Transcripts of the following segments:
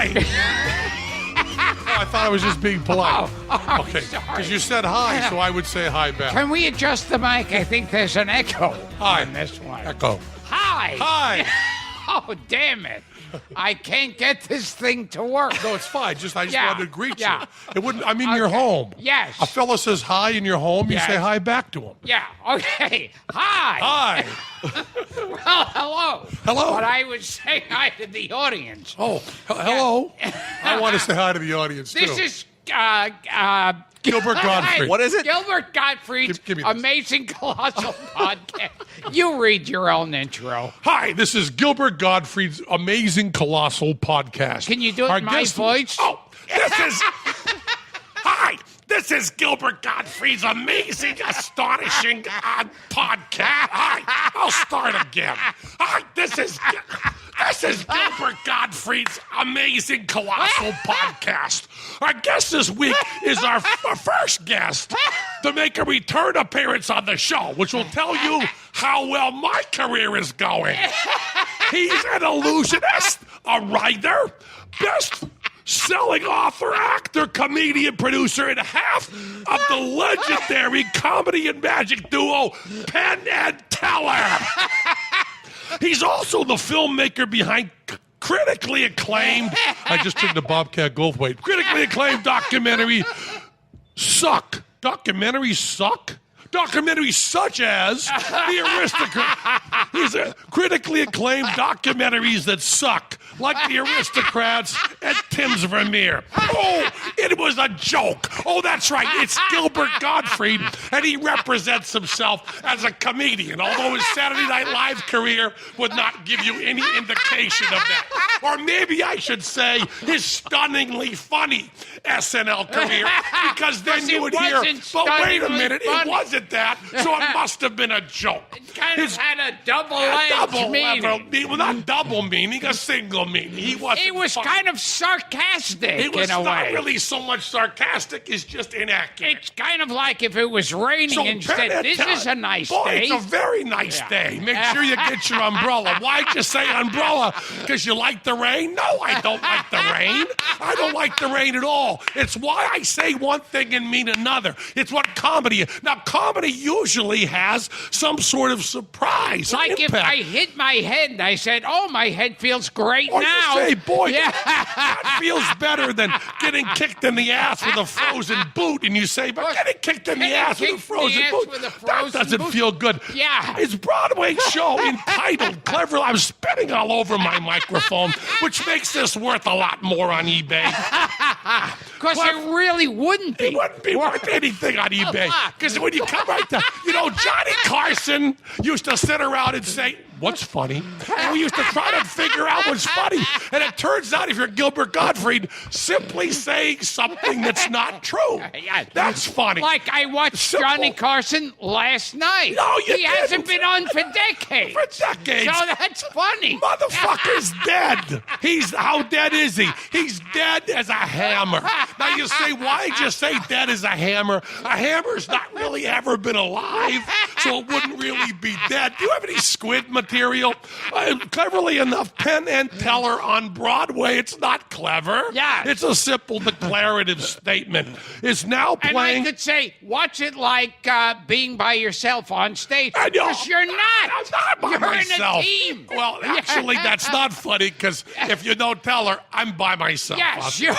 Oh, I thought I was just being polite. Okay, Okay, because you said hi, so I would say hi back. Can we adjust the mic? I think there's an echo Hi. on this one. Echo. Hi. Hi. Oh, damn it. I can't get this thing to work. No, it's fine. I just Yeah, wanted to greet yeah. you. It wouldn't. I mean, you're home. Yes. A fella says hi in your home. You Yes. say hi back to him. Yeah, okay. Hi. Hi. Well, hello. Hello. But I would say hi to the audience. Oh, hello. I want to say hi to the audience This too. is Gilbert Gottfried. What is it? Gilbert Gottfried's Give me this. amazing colossal podcast. You read your own intro. Hi, this is Gilbert Gottfried's amazing colossal podcast. Can you do it Our in my guest- voice? Oh, this is. Hi, this is Gilbert Gottfried's amazing, astonishing podcast. Hi, I'll start again. Hi, this is Gilbert Gottfried's amazing colossal podcast. Our guest this week is our first guest to make a return appearance on the show, which will tell you how well my career is going. He's an illusionist, a writer, best-selling author, actor, comedian, producer, and half of the legendary comedy and magic duo Penn and Teller. He's also the filmmaker behind critically acclaimed, I just took the Bobcat Goldthwait, critically acclaimed documentary Suck. Documentaries suck? Documentaries such as The Aristocrat. These are critically acclaimed documentaries that suck, like The Aristocrats and Tim's Vermeer. Oh, it was a joke. Oh, that's right. It's Gilbert Gottfried, and he represents himself as a comedian, although his Saturday Night Live career would not give you any indication of that. Or maybe I should say his stunningly funny SNL career, because then you would hear, but wait a minute, it wasn't that, so it must have been a joke. It kind of had a double-edged meaning. Well, not double meaning, a single meaning. He wasn't. It was funny. kind of sarcastic It was in a not way. really so much sarcastic, it's just inaccurate. It's kind of like if it was raining So and Penn said, and this Teller- is a nice Boy, day. it's a very nice Yeah. day. Make sure you get your umbrella. Why'd you say umbrella? Because you like the rain? No, I don't like the rain. I don't like the rain at all. It's why I say one thing and mean another. It's what comedy is. Now, comedy usually has some sort of surprise or Like if impact. I hit my head and I said, oh, my head feels great Or now. you say, boy, Yeah. that feels better than getting kicked in the ass with a frozen boot. And you say, but getting kicked in the Getting ass with a kicked in the frozen ass boot, with a that frozen doesn't boot. feel good. Yeah. His Broadway show entitled Clever, I'm spitting all over my microphone, which makes this worth a lot more on eBay. Because it really wouldn't be. It wouldn't be worth anything on eBay. Because when you come right down, Johnny Carson used to sit around and say, what's funny? And we used to try to figure out what's funny. And it turns out if you're Gilbert Gottfried, simply saying something that's not true, Yeah. that's funny. Like I watched Simple. Johnny Carson last night. No, you He hasn't didn't. been on for decades. For decades. So that's funny. Motherfucker's dead. How dead is he? He's dead as a hammer. Now you say, why'd you say dead as a hammer? A hammer's not really ever been alive, so it wouldn't really be dead. Do you have any squid material? Cleverly enough, Penn and Teller on Broadway. It's not clever. Yeah. It's a simple declarative statement. It's now And playing. I could say, watch it like being by yourself on stage. I know. Because you're not. I'm not by You're myself. in a team. Well, actually, that's not funny because if you don't tell her, I'm by myself. Yes, you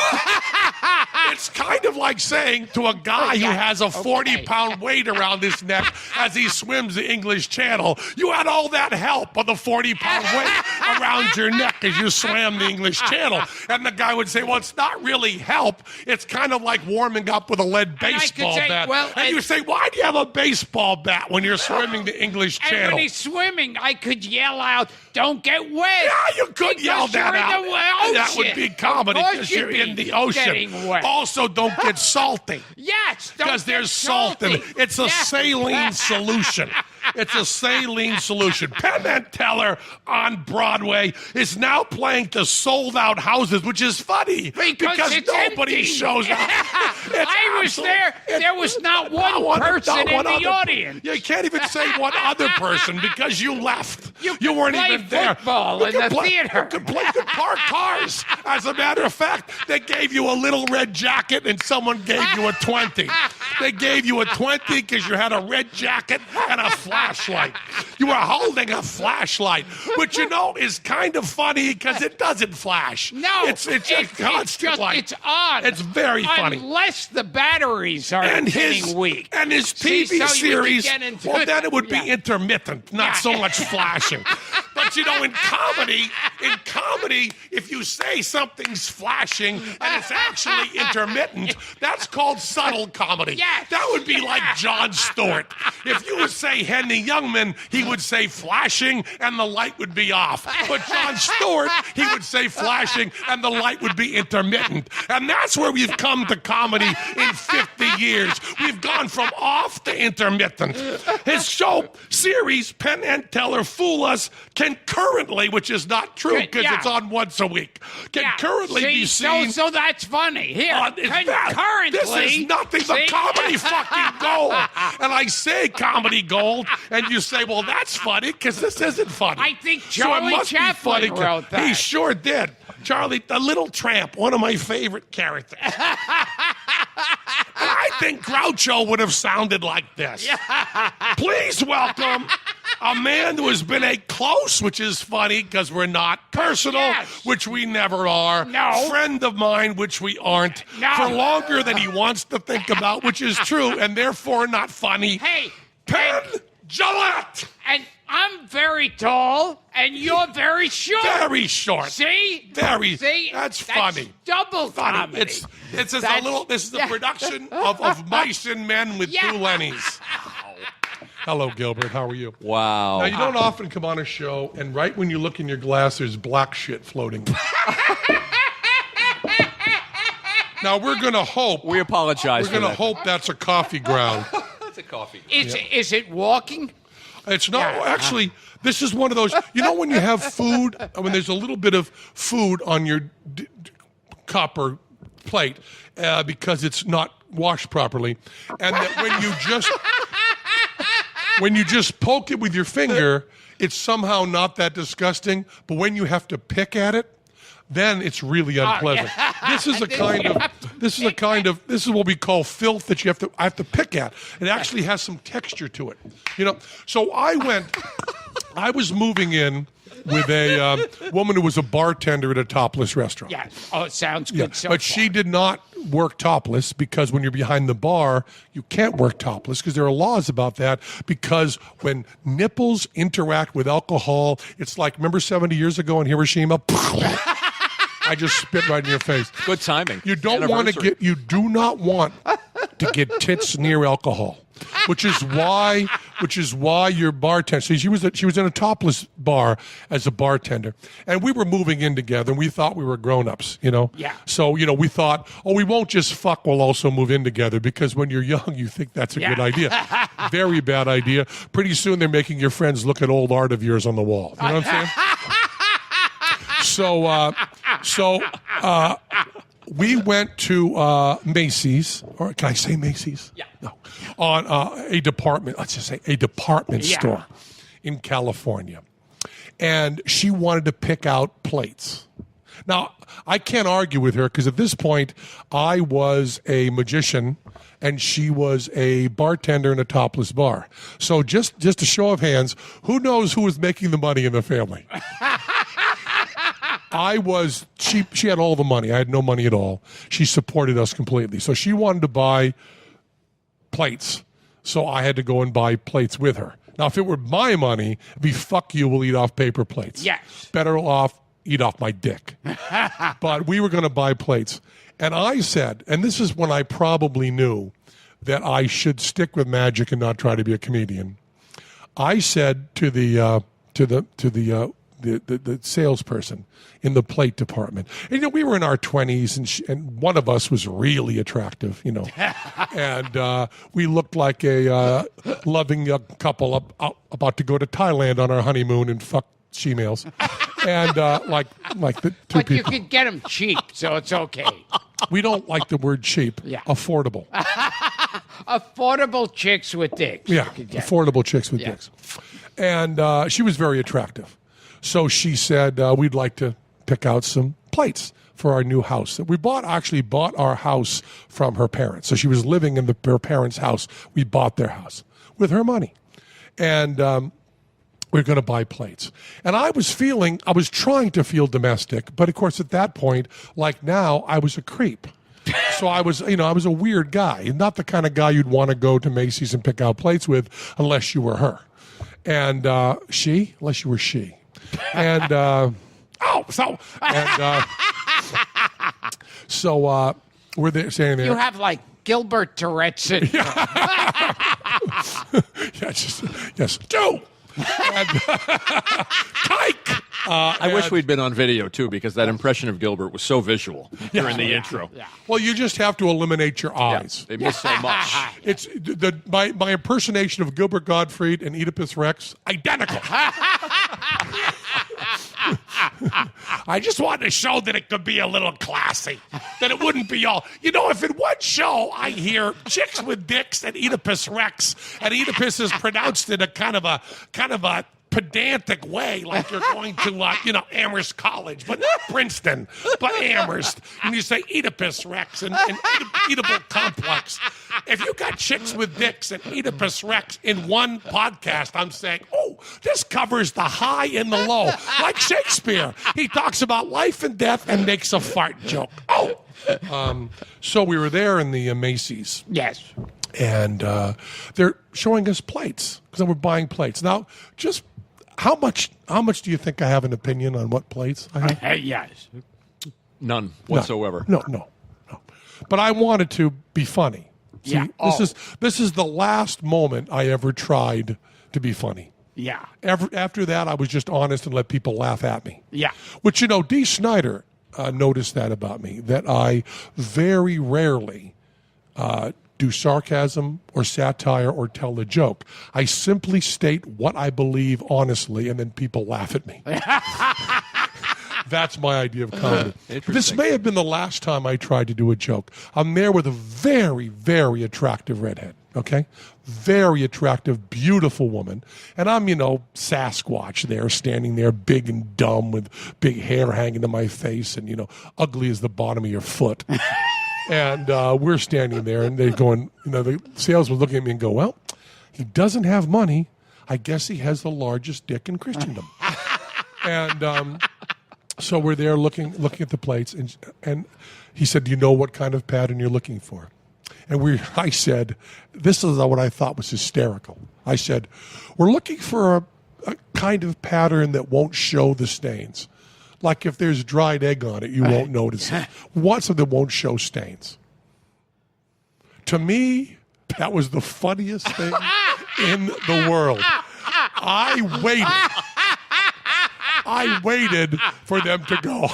It's kind of like saying to a guy who has a 40-pound weight around his neck as he swims the English Channel, you had all that help of the 40-pound weight around your neck as you swam the English Channel. And the guy would say, well, it's not really help. It's kind of like warming up with a lead I could baseball say, bat. well, and you say, why do you have a baseball bat when you're swimming the English And Channel? when he's swimming, I could yell out, don't get wet. Yeah, you could Because yell that you're in out. the ocean. That would be comedy Of course because you'd you're in be the ocean. getting wet. Also, don't get salty. Yes, don't Because get there's salt in it. salty. It's a Yeah. saline solution. It's a saline solution. Penn and Teller on Broadway is now playing to sold-out houses, which is funny Because it's nobody empty. shows up. I was there. There was not one person in the audience. You can't even say one other person because you left. You weren't play even there. football You in could the theater. You could park cars. As a matter of fact, they gave you a little red jacket and someone gave you a 20. They gave you a 20 because you had a red jacket and a flashlight. You were holding a flashlight, which is kind of funny because it doesn't flash. No, it's a constant light. It's on. It's very funny. Unless the batteries are getting weak. And his TV so series, then it would be intermittent, not so much flashing. But in comedy, if you say something's flashing and it's actually intermittent, that's called subtle comedy. Yes. That would be like Jon Stewart. If you would say Henny Youngman, he would say flashing and the light would be off. But Jon Stewart, he would say flashing and the light would be intermittent. And that's where we've come to comedy in 50 years. We've gone from off to intermittent. His show series, Penn and Teller Fool Us, can currently, which is not true because it's on once a week, can currently be seen. So that's funny. Here, currently. This is nothing but comedy fucking gold. And I say comedy gold, and you say, well, that's funny because this isn't funny. I think Charlie Chaplin wrote that. He sure did. Charlie, the Little Tramp, one of my favorite characters. I think Groucho would have sounded like this. Please welcome a man who has been a close, which is funny because we're not, personal, which we never are, friend of mine, which we aren't, for longer than he wants to think about, which is true, and therefore not funny. Hey, PennJillette! And I'm very tall, and you're very short. Very short. See? That's funny. Double comedy. It's just a little. This is a production of Mice and Men with two Lennies. Hello, Gilbert. How are you? Wow. Now, you don't often come on a show, and right when you look in your glass, there's black shit floating. Now, we're going to hope. We apologize We're going to hope that's a coffee ground. It's a coffee. Is it walking? It's not. Actually, this is one of those. When you have food, when there's a little bit of food on your cup or plate because it's not washed properly, and that when you just poke it with your finger, it's somehow not that disgusting. But when you have to pick at it, then it's really unpleasant. This is what we call filth that I have to pick at. It actually has some texture to it. So I was moving in with a woman who was a bartender at a topless restaurant. Yeah. Oh, it sounds good. Yeah. But she did not work topless because when you're behind the bar, you can't work topless because there are laws about that. Because when nipples interact with alcohol, it's like, remember 70 years ago in Hiroshima? I just spit right in your face. Good timing. You do not want to get tits near alcohol, which is why your bartender. See, she was in a topless bar as a bartender, and we were moving in together, and we thought we were grown-ups, Yeah. So we thought, we won't just fuck, we'll also move in together, because when you're young, you think that's a good idea. Very bad idea. Pretty soon, they're making your friends look at old art of yours on the wall. You know what I'm saying? So we went to Macy's, or can I say Macy's? Yeah. No. On a department store in California. And she wanted to pick out plates. Now, I can't argue with her because at this point, I was a magician and she was a bartender in a topless bar. So just a show of hands, who knows who was making the money in the family? I was cheap. She had all the money. I had no money at all. She supported us completely. So she wanted to buy plates. So I had to go and buy plates with her. Now, if it were my money, it'd be fuck you, we'll eat off paper plates. Yes. Better off eat off my dick. But we were going to buy plates. And I said, and this is when I probably knew that I should stick with magic and not try to be a comedian. I said to the salesperson in the plate department. And, we were in our 20s, and one of us was really attractive, and we looked like a loving couple about to go to Thailand on our honeymoon and fuck she-males. And like the two but people. You can get them cheap, so it's okay. We don't like the word cheap. Yeah. Affordable. Affordable chicks with dicks. Yeah, affordable chicks with dicks. And she was very attractive. So she said, we'd like to pick out some plates for our new house. We actually bought our house from her parents. So she was living in her parents' house. We bought their house with her money. And we're going to buy plates. And I was trying to feel domestic, but of course at that point, like now, I was a creep. So I was a weird guy, not the kind of guy you'd want to go to Macy's and pick out plates with unless you were her. And unless you were she. And, so we're there standing there. You have like Gilbert Tourette syndrome. Yes, do. And, Tyke. I wish we'd been on video, too, because that impression of Gilbert was so visual during the intro. Yeah. Well, you just have to eliminate your eyes. They miss so much. It's my impersonation of Gilbert Gottfried and Oedipus Rex, identical. I just wanted to show that it could be a little classy, that it wouldn't be all. If in one show I hear chicks with dicks and Oedipus Rex, and Oedipus is pronounced in a kind of a pedantic way, like you're going to, Amherst College, but not Princeton, but Amherst. And you say Oedipus Rex and Oedipal Complex. If you got chicks with dicks and Oedipus Rex in one podcast, I'm saying, oh, this covers the high and the low. Like Shakespeare. He talks about life and death and makes a fart joke. Oh! So we were there in the Macy's. Yes. And they're showing us plates because we're buying plates. Now, just how much do you think I have an opinion on what plates I have? Yes. None whatsoever. No. But I wanted to be funny. See, Yeah. This is the last moment I ever tried to be funny. Yeah. After that, I was just honest and let people laugh at me. Yeah. Which, Dee Snider noticed that about me, that I very rarely do sarcasm or satire or tell a joke. I simply state what I believe honestly, and then people laugh at me. That's my idea of comedy. This may have been the last time I tried to do a joke. I'm there with a very, very attractive redhead, okay? Very attractive, beautiful woman. And I'm, Sasquatch there, standing there, big and dumb with big hair hanging to my face and, ugly as the bottom of your foot. And we're standing there, and they're going, the salesman looking at me and go, well, he doesn't have money. I guess he has the largest dick in Christendom. And so we're there looking at the plates, and he said, do you know what kind of pattern you're looking for? And I said, this is what I thought was hysterical. I said, we're looking for a kind of pattern that won't show the stains. Like if there's dried egg on it, you won't notice it. Want something that won't show stains. To me, that was the funniest thing in the world. I waited for them to go.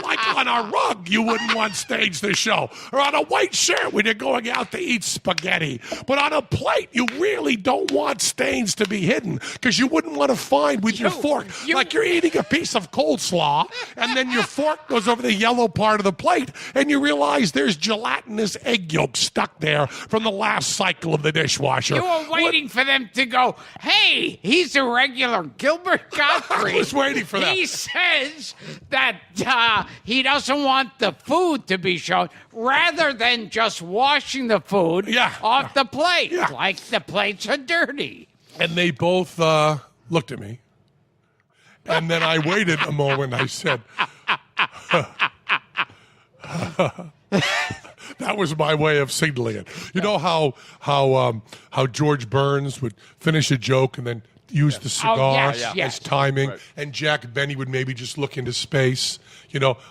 Like on a rug, you wouldn't want stains to show. Or on a white shirt when you're going out to eat spaghetti. But on a plate, you really don't want stains to be hidden because you wouldn't want to find with your fork. Like you're eating a piece of coleslaw, and then your fork goes over the yellow part of the plate, and you realize there's gelatinous egg yolk stuck there from the last cycle of the dishwasher. You were waiting for them to go, hey, he's a regular Gilbert Gottfried. I was waiting for that. He says that he doesn't want the food to be shown rather than just washing the food off the plate. Yeah. Like the plates are dirty. And they both looked at me. And then I waited a moment. I said, that was my way of signaling it. You know how George Burns would finish a joke and then use the cigar as timing, and Jack Benny would maybe just look into space.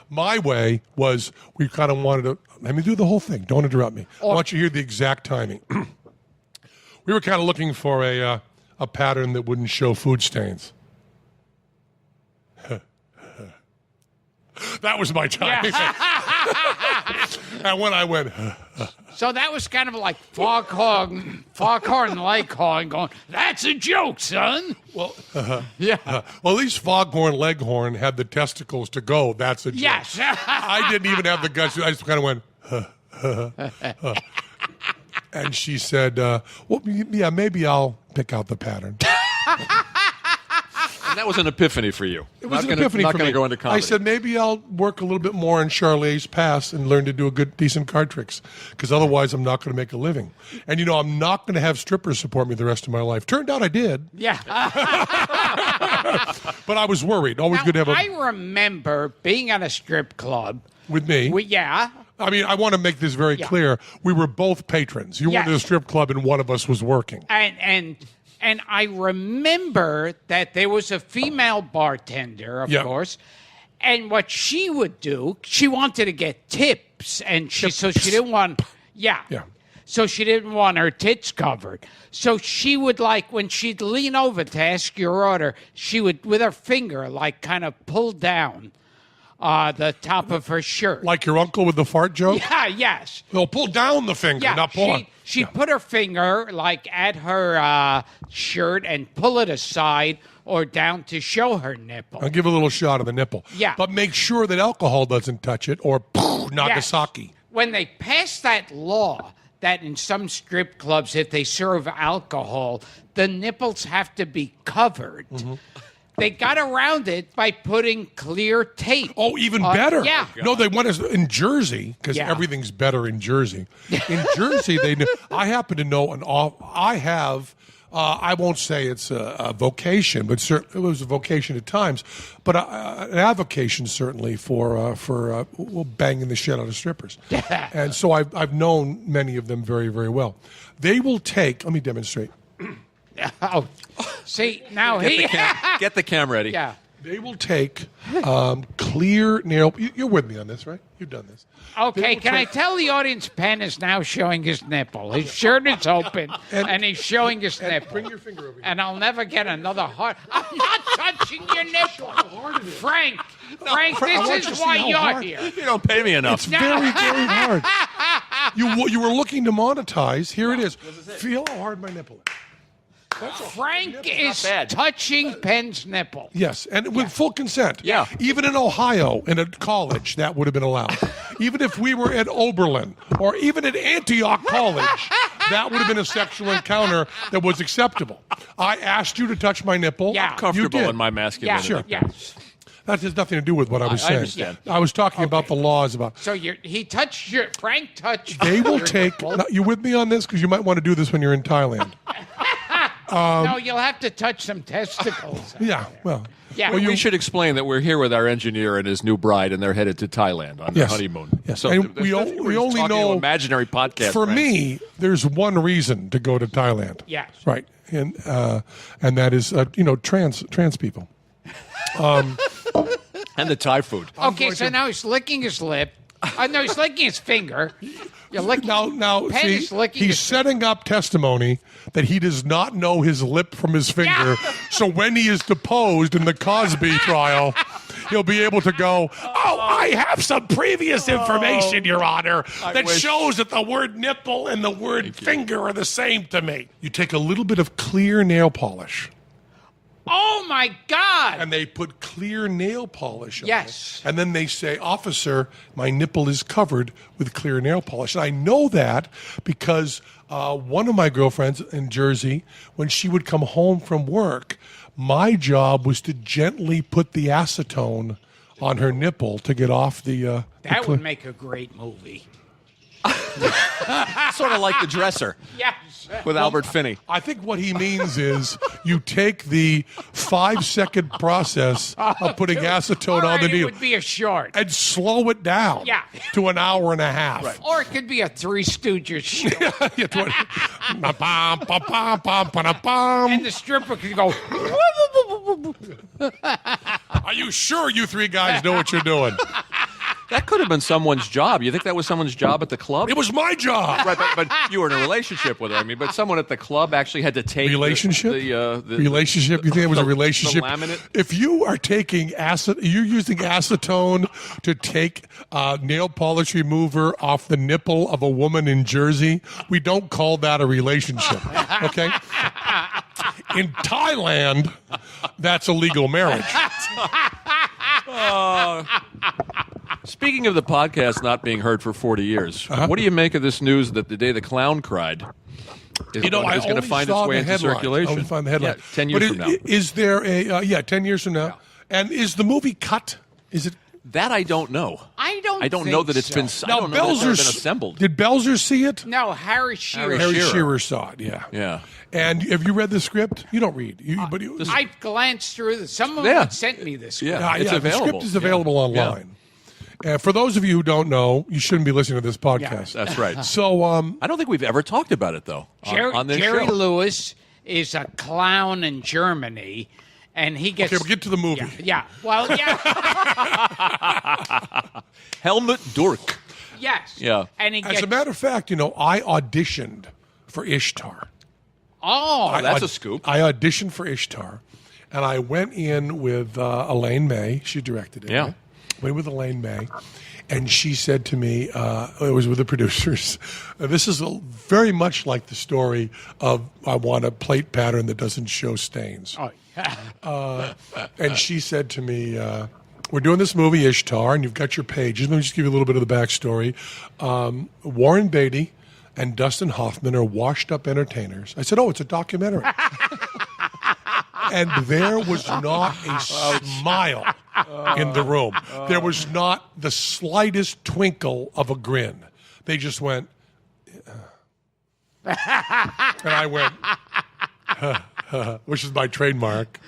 My way was we kind of wanted to, let me do the whole thing. Don't interrupt me. I want you to hear the exact timing. We were kind of looking for a pattern that wouldn't show food stains. That was my timing. And when I went... So that was kind of like Foghorn Leghorn going, that's a joke, son. Well, well, at least Foghorn Leghorn had the testicles to go. That's a joke. Yes. I didn't even have the guts. I just kind of went, And she said, well, yeah, maybe I'll pick out the pattern. And that was an epiphany for you. It was an epiphany not for going me. to go into comedy. I said, maybe I'll work a little bit more on Charlotte's Pass and learn to do decent card tricks, because otherwise I'm not going to make a living. And, I'm not going to have strippers support me the rest of my life. Turned out I did. Yeah. But I was worried. Always good to have I remember being at a strip club. with me. Yeah. I mean, I want to make this very clear. We were both patrons. You went to the strip club and one of us was working. And I remember that there was a female bartender, of course, and what she would do, she wanted to get tips, and so she didn't want, so she didn't want her tits covered. So she would, when she'd lean over to ask your order, she would, with her finger, kind of pull down the top of her shirt. Like your uncle with the fart joke? Yeah, yes. Well, pull down the finger, not pull on. She'd put her finger at her shirt and pull it aside or down to show her nipple. I'll give a little shot of the nipple. Yeah. But make sure that alcohol doesn't touch it or Nagasaki. Yes. When they passed that law that in some strip clubs, if they serve alcohol, the nipples have to be covered. Mm-hmm. They got around it by putting clear tape. Oh, even better. Yeah. No, they went in Jersey, because everything's better in Jersey. In Jersey, I happen to know I have, I won't say it's a vocation, but it was a vocation at times, but an avocation certainly for banging the shit out of strippers. And so I've known many of them very, very well. They will take, let me demonstrate. Oh, see, now get the cam ready. Yeah. They will take clear nail. You're with me on this, right? You've done this. Okay, can I tell the audience Penn is now showing his nipple? His shirt is open, and he's showing his nipple. Bring your finger over here. And I'll never get another heart. I'm not touching your nipple. Frank, this is why you're here. You don't pay me enough. It's very, very hard. You were looking to monetize. Here it is. Feel how hard my nipple is. Frank is touching Penn's nipple. Yes, and with full consent. Yeah. Even in Ohio, in a college, that would have been allowed. Even if we were at Oberlin or even at Antioch College, that would have been a sexual encounter that was acceptable. I asked you to touch my nipple. Yeah. Comfortable You did. in my masculinity. Sure. Yes. That has nothing to do with what I was saying. understand. I was talking about the laws about. So Frank touched. They will your take. nipple. Now, you with me on this? Because you might want to do this when you're in Thailand. No, you'll have to touch some testicles. Yeah. Well. Yeah. We should explain that we're here with our engineer and his new bride, and they're headed to Thailand on their Yes. honeymoon. Yes. So And we we're only talking know- to imaginary podcast. For friends. me, there's one reason to go to Thailand. Yes. Right. And that is trans people. and the Thai food. Okay, so now he's licking his lip. No, he's licking his finger. You're licking. Now, Penn see, is licking he's his setting up testimony that he does not know his lip from his finger. Yeah. So when he is deposed in the Cosby trial, he'll be able to go, Oh, I have some previous information, Your Honor, that wish. shows that the word nipple and the word finger are the same to me. you take a little bit of clear nail polish. Oh my God! And they put clear nail polish on Yes. it. And then they say, officer, my nipple is covered with clear nail polish. And I know that because one of my girlfriends in Jersey, when she would come home from work, my job was to gently put the acetone on her nipple to get off the... That would make a great movie. Sort of like The Dresser Yes. with Albert Finney. I think what he means is you take the 5-second process of putting acetone on the It needle would be a short. and slow it down Yeah. to an hour and a half. Or it could be a Three Stooges short. Yeah, 20. Ba-bum, ba-bum, bum, ba-da-bum. And the stripper could go, Are you sure you three guys know what you're doing? That could have been someone's job. You think that was someone's job at the club? It was my job. Right, but you were in a relationship with her. I mean, but someone at the club actually had to take Relationship? The Relationship? You think it was a relationship? The laminate? If you are taking you're using acetone to take nail polish remover off the nipple of a woman in Jersey, we don't call that a relationship. Okay? In Thailand, that's a legal marriage. Speaking of the podcast not being heard for 40 years, what do you make of this news that the day the clown cried is going to find its way into circulation? I only find the headline. Yeah, 10 years from now. Is there a 10 years from now? Yeah. And is the movie cut? Is it? That I don't know. I don't know that it's so. been. I don't know that it's been assembled. Did Belzer see it? No, Harry Shearer. Harry Shearer saw it. Yeah. Yeah. And have you read the script? You don't read. I've glanced through this. Someone sent me this. Yeah, it's available. The script is available online. For those of you who don't know, you shouldn't be listening to this podcast. That's right. So I don't think we've ever talked about it though on this Jerry show. Lewis is a clown in Germany, and he gets. Okay, we'll get to the movie. Yeah. Well, yeah. Helmut Durk. Yes. Yeah. And he As a matter of fact, I auditioned for Ishtar. Oh, That's a scoop. I auditioned for Ishtar, and I went in with Elaine May. She directed it. Yeah. Right? Went with Elaine May, and she said to me, it was with the producers, this is very much like the story of I want a plate pattern that doesn't show stains. Oh, yeah. And she said to me, we're doing this movie, Ishtar, and you've got your pages. Let me just give you a little bit of the backstory. Warren Beatty and Dustin Hoffman are washed-up entertainers. I said, it's a documentary. And there was not a smile in the room. There was not the slightest twinkle of a grin. They just went, and I went, which is my trademark,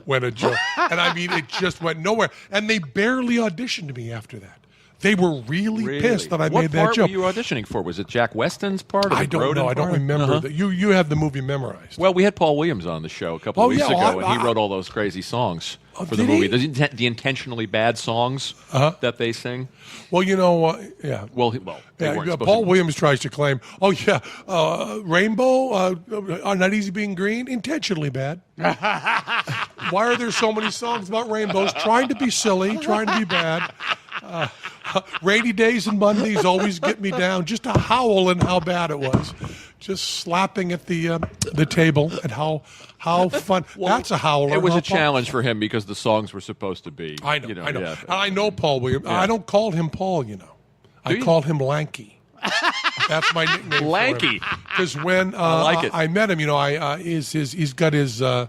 when a joke. And I mean, it just went nowhere. And they barely auditioned me after that. They were really pissed that I made that joke. What part were you auditioning for? Was it Jack Weston's part? Or I don't know. I don't remember. That. You have the movie memorized. Well, we had Paul Williams on the show a couple of weeks ago, and he wrote all those crazy songs for the movie. The intentionally bad songs that they sing. Well, yeah. Well, they weren't Paul Williams tries to claim, Rainbow, Not Easy Being Green, intentionally bad. Why are there so many songs about rainbows? Trying to be silly, trying to be bad. Rainy days and Mondays always get me down. Just a howl and how bad it was. Just slapping at the table and how fun. That's a howler. It was a challenge for him because the songs were supposed to be. I know. I know. Yeah. And I know Paul Williams. Yeah. I don't call him Paul. I call him Lanky. That's my nickname. Lanky. Because when like it. I met him, he's got his the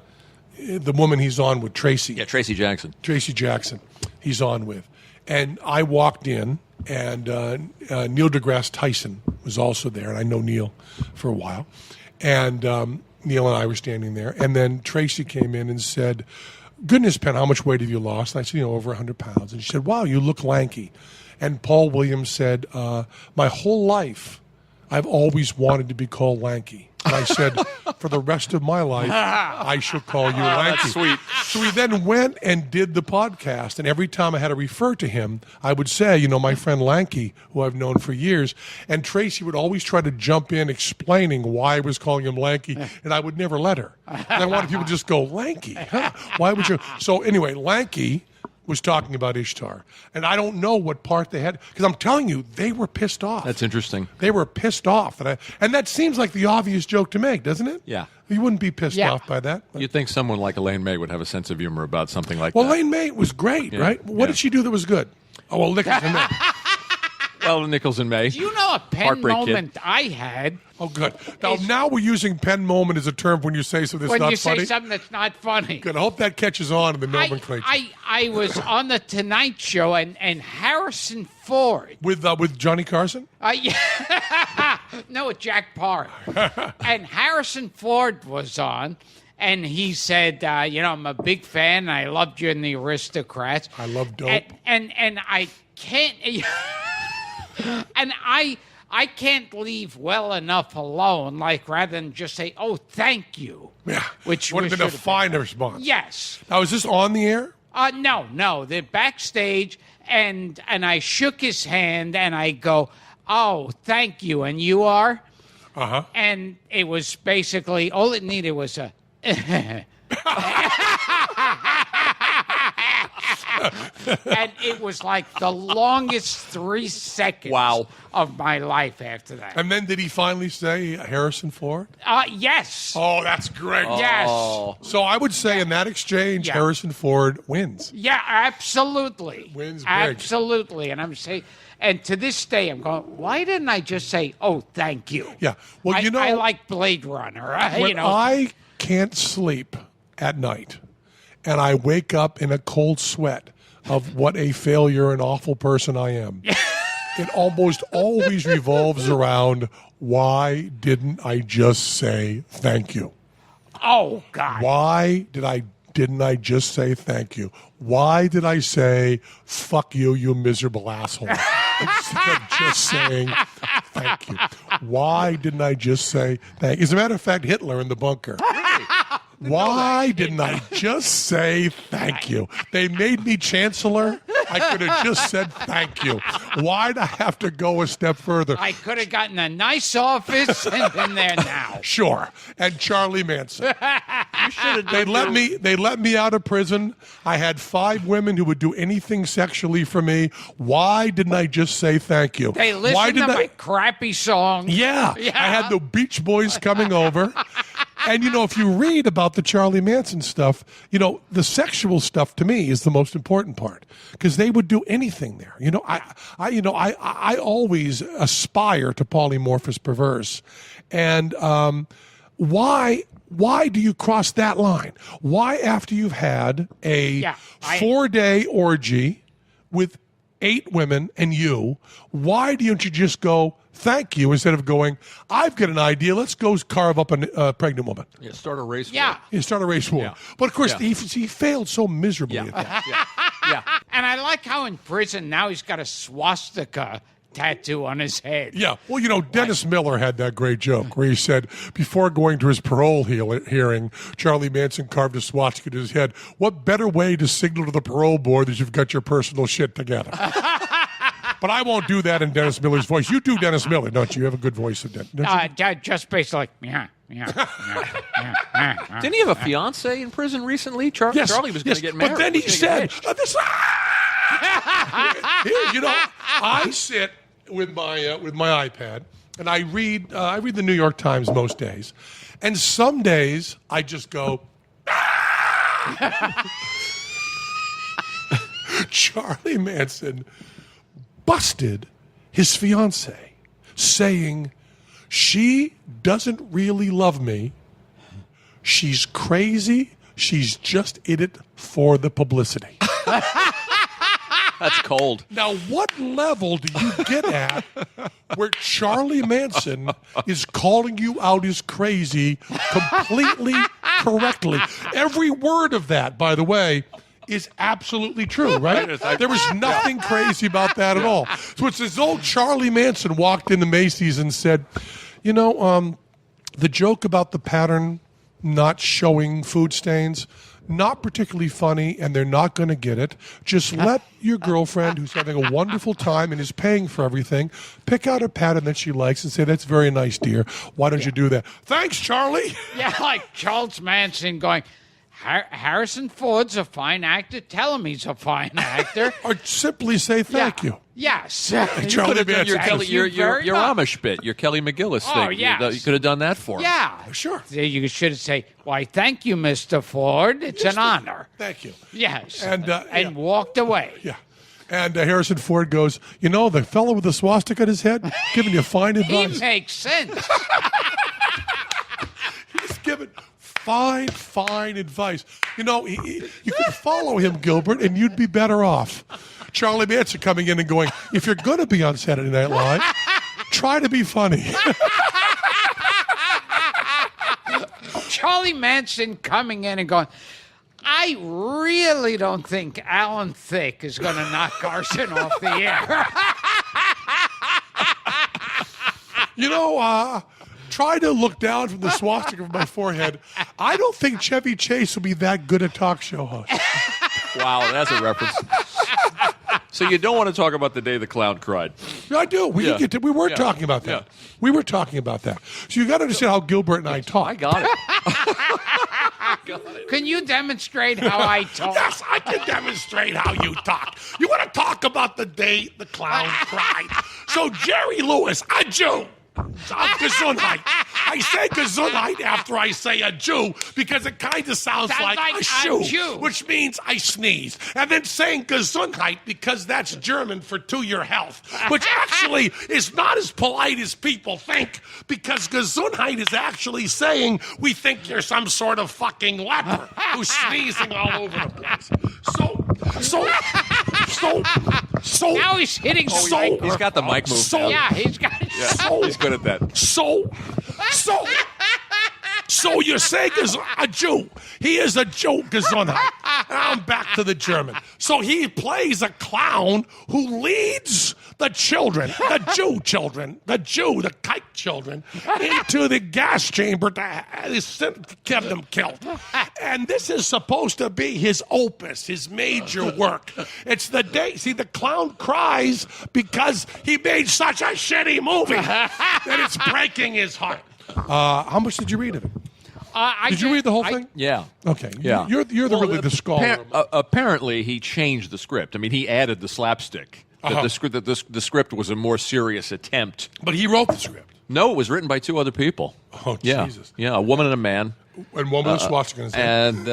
woman he's on with, Tracy. Yeah, Tracy Jackson. Tracy Jackson. He's on with. And I walked in, and Neil deGrasse Tyson was also there, and I know Neil for a while. And Neil and I were standing there, and then Tracy came in and said, "Goodness, Penn, how much weight have you lost?" And I said, over 100 pounds. And she said, "Wow, you look lanky." And Paul Williams said, "My whole life, I've always wanted to be called lanky." And I said, "For the rest of my life, I shall call you lanky." That's sweet. So we then went and did the podcast, and every time I had to refer to him, I would say, my friend Lanky, who I've known for years, and Tracy would always try to jump in explaining why I was calling him Lanky, and I would never let her. And I wanted people to just go, "Lanky? Huh? Why would you?" So anyway, Lanky was talking about Ishtar, and I don't know what part they had, because I'm telling you, they were pissed off. That's interesting. They were pissed off, and that seems like the obvious joke to make, doesn't it? Yeah. You wouldn't be pissed off by that. You'd think someone like Elaine May would have a sense of humor about something like Well, that. Elaine May was great, right? What did she do that was good? Oh, well, Nichols and May. Well, Nichols and May. Do you know a Penn Heartbreak moment I had? Oh, good. Now we're using Penn moment as a term when you say something that's When not you funny. say something that's not funny. Good. I hope that catches on in the nomenclature. I was on the Tonight Show, and Harrison Ford. With Johnny Carson? Yeah. No, with Jack Parr. And Harrison Ford was on, and he said, I'm a big fan. I loved you in The Aristocrats. I love dope. And I can't... and I can't leave well enough alone, rather than just say, "Oh, thank you." Yeah. Which would have been a fine response. Yes. Now, is this on the air? No. They're backstage, and I shook his hand, and I go, "Oh, thank you." And you are? Uh-huh. And it was basically, all it needed was a... And it was like the longest 3 seconds of my life after that. And then did he finally say Harrison Ford? Yes. Oh, that's great. Yes. So I would say in that exchange, Harrison Ford wins. Yeah, absolutely. Wins big. Absolutely. And I'm saying, and to this day, I'm going, why didn't I just say, oh, thank you? Yeah. Well, I like Blade Runner. When I can't sleep at night and I wake up in a cold sweat of what a failure and awful person I am, it almost always revolves around, why didn't I just say thank you? Oh, God. Why didn't I just say thank you? Why did I say, fuck you, you miserable asshole? Instead of just saying thank you. Why didn't I just say thank you? As a matter of fact, Hitler in the bunker. Why didn't I just say thank you? They made me chancellor. I could have just said thank you. Why'd I have to go a step further? I could have gotten a nice office and been there now. Sure. And Charlie Manson. They let me out of prison. I had 5 women who would do anything sexually for me. Why didn't I just say thank you? They listened to my crappy song. Yeah. I had the Beach Boys coming over. And, if you read about the Charlie Manson stuff, the sexual stuff to me is the most important part because they would do anything there. I always aspire to polymorphous perverse. And why do you cross that line? Why, after you've had a 4-day orgy with 8 women and you, why don't you just go, thank you, instead of going, I've got an idea, let's go carve up a pregnant woman. Yeah, start a race war. Yeah, start a race war. Yeah. But, of course, he failed so miserably at that. Yeah. And I like how in prison now he's got a swastika tattoo on his head. Yeah. Well, Dennis Miller had that great joke where he said, before going to his parole hearing, Charlie Manson carved a swastika to his head. What better way to signal to the parole board that you've got your personal shit together? But I won't do that in Dennis Miller's voice. You do Dennis Miller, don't you? You have a good voice of Dennis. Just basically like, yeah. Didn't he have a fiance in prison recently? Charlie was going to get married. But then he said, I sit with my iPad and I read the New York Times most days, and some days I just go. Charlie Manson busted his fiance, saying, she doesn't really love me. She's crazy. She's just in it for the publicity. That's cold. Now, what level do you get at where Charlie Manson is calling you out as crazy completely correctly? Every word of that, by the way, is absolutely true, right? There was nothing crazy about that at all. So it's as though Charlie Manson walked into Macy's and said, the joke about the pattern not showing food stains, not particularly funny, and they're not going to get it. Just let your girlfriend, who's having a wonderful time and is paying for everything, pick out a pattern that she likes and say, that's very nice, dear. Why don't you do that? Thanks, Charlie. Yeah, like Charles Manson going, Harrison Ford's a fine actor. Tell him he's a fine actor. Or simply say thank you. Yes. Charlie Manson. Your Amish bit, your Kelly McGillis thing. Oh, yes. You could have done that for him. Yeah. Sure. You should say, why, thank you, Mr. Ford. It's an honor. Thank you. Yes. And walked away. Yeah. And Harrison Ford goes, the fellow with the swastika on his head, giving you fine advice. He makes sense. He's giving fine advice. You could follow him, Gilbert, and you'd be better off. Charlie Manson coming in and going, if you're going to be on Saturday Night Live, try to be funny. Charlie Manson coming in and going, I really don't think Alan Thicke is going to knock Carson off the air. Try to look down from the swastika of my forehead. I don't think Chevy Chase will be that good a talk show host. Wow, that's a reference. So you don't want to talk about the day the clown cried? I do. We were talking about that. Yeah. We were talking about that. So you got to understand how Gilbert and I talk. I got it. Can you demonstrate how I talk? Yes, I can demonstrate how you talk. You want to talk about the day the clown cried? So Jerry Lewis, a Jew. Gesundheit. I say Gesundheit after I say a Jew because it kind of sounds like a shoe, which means I sneeze. And then saying Gesundheit because that's German for to your health, which actually is not as polite as people think because Gesundheit is actually saying we think you're some sort of fucking leper who's sneezing all over the place. So now he's hitting the mic. He's got the mic move. Yeah, he's got it. He's good at that. So you're saying is a Jew. He is a Jew, Gesundheit. Now I'm back to the German. So he plays a clown who leads the children, the kike children, into the gas chamber to get them killed. And this is supposed to be his opus, his major work. It's the day, see, the clown cries because he made such a shitty movie that it's breaking his heart. How much did you read of it? Did you read the whole thing? Yeah. Okay. Yeah. You're really the scholar. Apparently, he changed the script. I mean, he added the slapstick. The script was a more serious attempt. But he wrote the script. No, it was written by two other people. Oh, yeah. Jesus. Yeah, a woman and a man. And one with a swastika in his head. And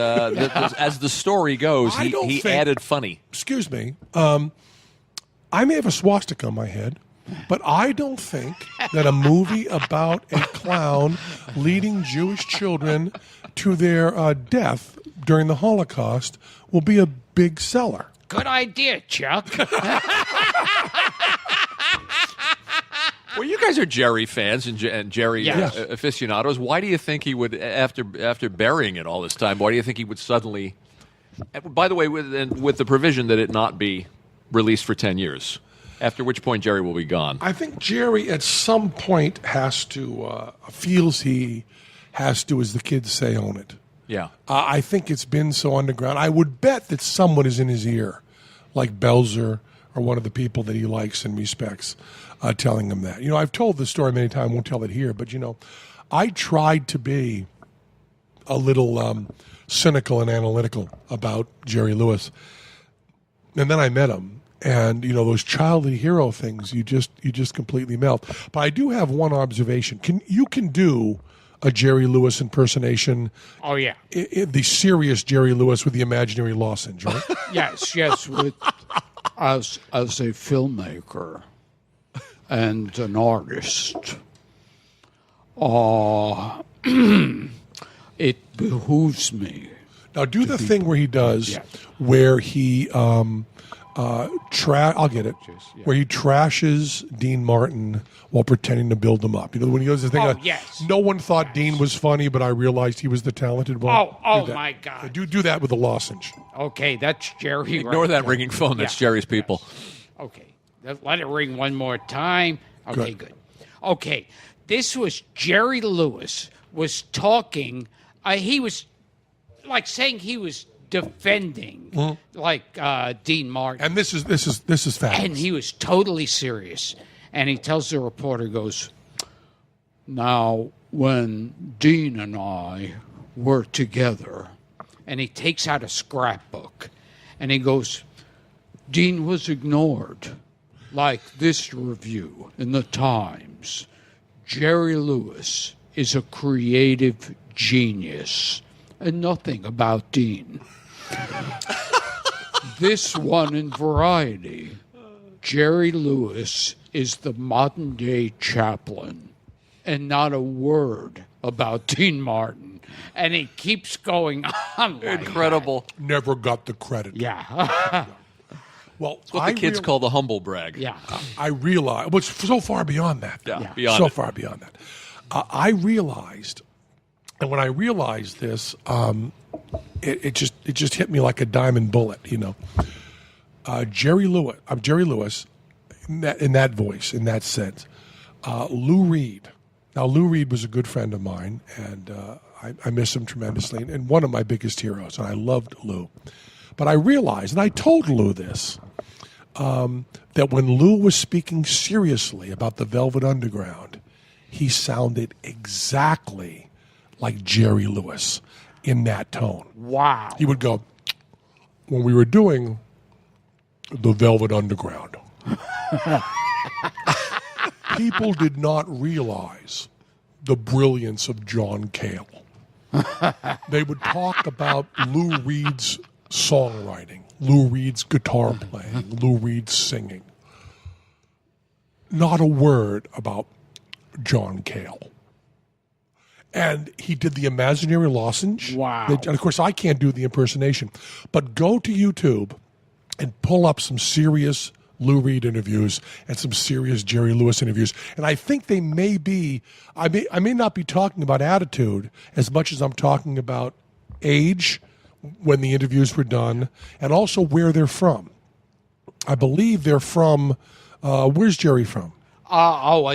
as the story goes, he added funny. Excuse me. I may have a swastika on my head, but I don't think that a movie about a clown leading Jewish children to their death during the Holocaust will be a big seller. Good idea, Chuck. Well, you guys are Jerry fans and Jerry Yes. aficionados. Why do you think he would, after burying it all this time, why do you think he would suddenly, by the way, with the provision that it not be released for 10 years, after which point Jerry will be gone? I think Jerry at some point has to, feels he has to, as the kids say, own it. Yeah. I think it's been so underground. I would bet that someone is in his ear, like Belzer or one of the people that he likes and respects, telling him that. You know, I've told this story many times, won't tell it here, but, you know, I tried to be a little cynical and analytical about Jerry Lewis. And then I met him. And, you know, those childhood hero things, you just completely melt. But I do have one observation. You can do a Jerry Lewis impersonation. Oh, yeah. The serious Jerry Lewis with the imaginary lozenge, right? Yes, with as a filmmaker and an artist, it behooves me. Now do the thing where he does, where he I'll get it. Where he trashes Dean Martin while pretending to build him up. You know, when he goes to think, yes. No one thought Dean was funny, but I realized he was the talented one. Oh my God. Do that with a lozenge. Okay, that's Jerry. Ignore that ringing phone. That's Jerry's people. Okay, let it ring one more time. Okay, good. Okay, this was Jerry Lewis was talking. He was like saying he was defending Dean Martin. And this is fabulous. And he was totally serious. And he tells the reporter, goes, now, when Dean and I were together, and he takes out a scrapbook, and he goes, Dean was ignored, like this review in the Times. Jerry Lewis is a creative genius, and nothing about Dean. This one in Variety, Jerry Lewis is the modern-day Chaplin, and not a word about Dean Martin. And he keeps going on. Like Incredible. That. Never got the credit. Yeah. Well, it's what the kids call the humble brag. Yeah. I realize, but so far beyond that. Yeah. Beyond so it. far beyond that. I realized, and when I realized this, it just hit me like a diamond bullet. You know, Jerry Lewis, in that voice, in that sense. Lou Reed. Now, Lou Reed was a good friend of mine, and I miss him tremendously, and one of my biggest heroes. And I loved Lou, but I realized, and I told Lou this, that when Lou was speaking seriously about the Velvet Underground, he sounded exactly like Jerry Lewis. in that tone. Wow. He would go, when we were doing the Velvet Underground, people did not realize the brilliance of John Cale. They would talk about Lou Reed's songwriting, Lou Reed's guitar playing, Lou Reed's singing. Not a word about John Cale. And he did the imaginary lozenge. Wow. And of course, I can't do the impersonation. But go to YouTube and pull up some serious Lou Reed interviews and some serious Jerry Lewis interviews. And I think they may be, I may not be talking about attitude as much as I'm talking about age when the interviews were done and also where they're from. I believe they're from, where's Jerry from?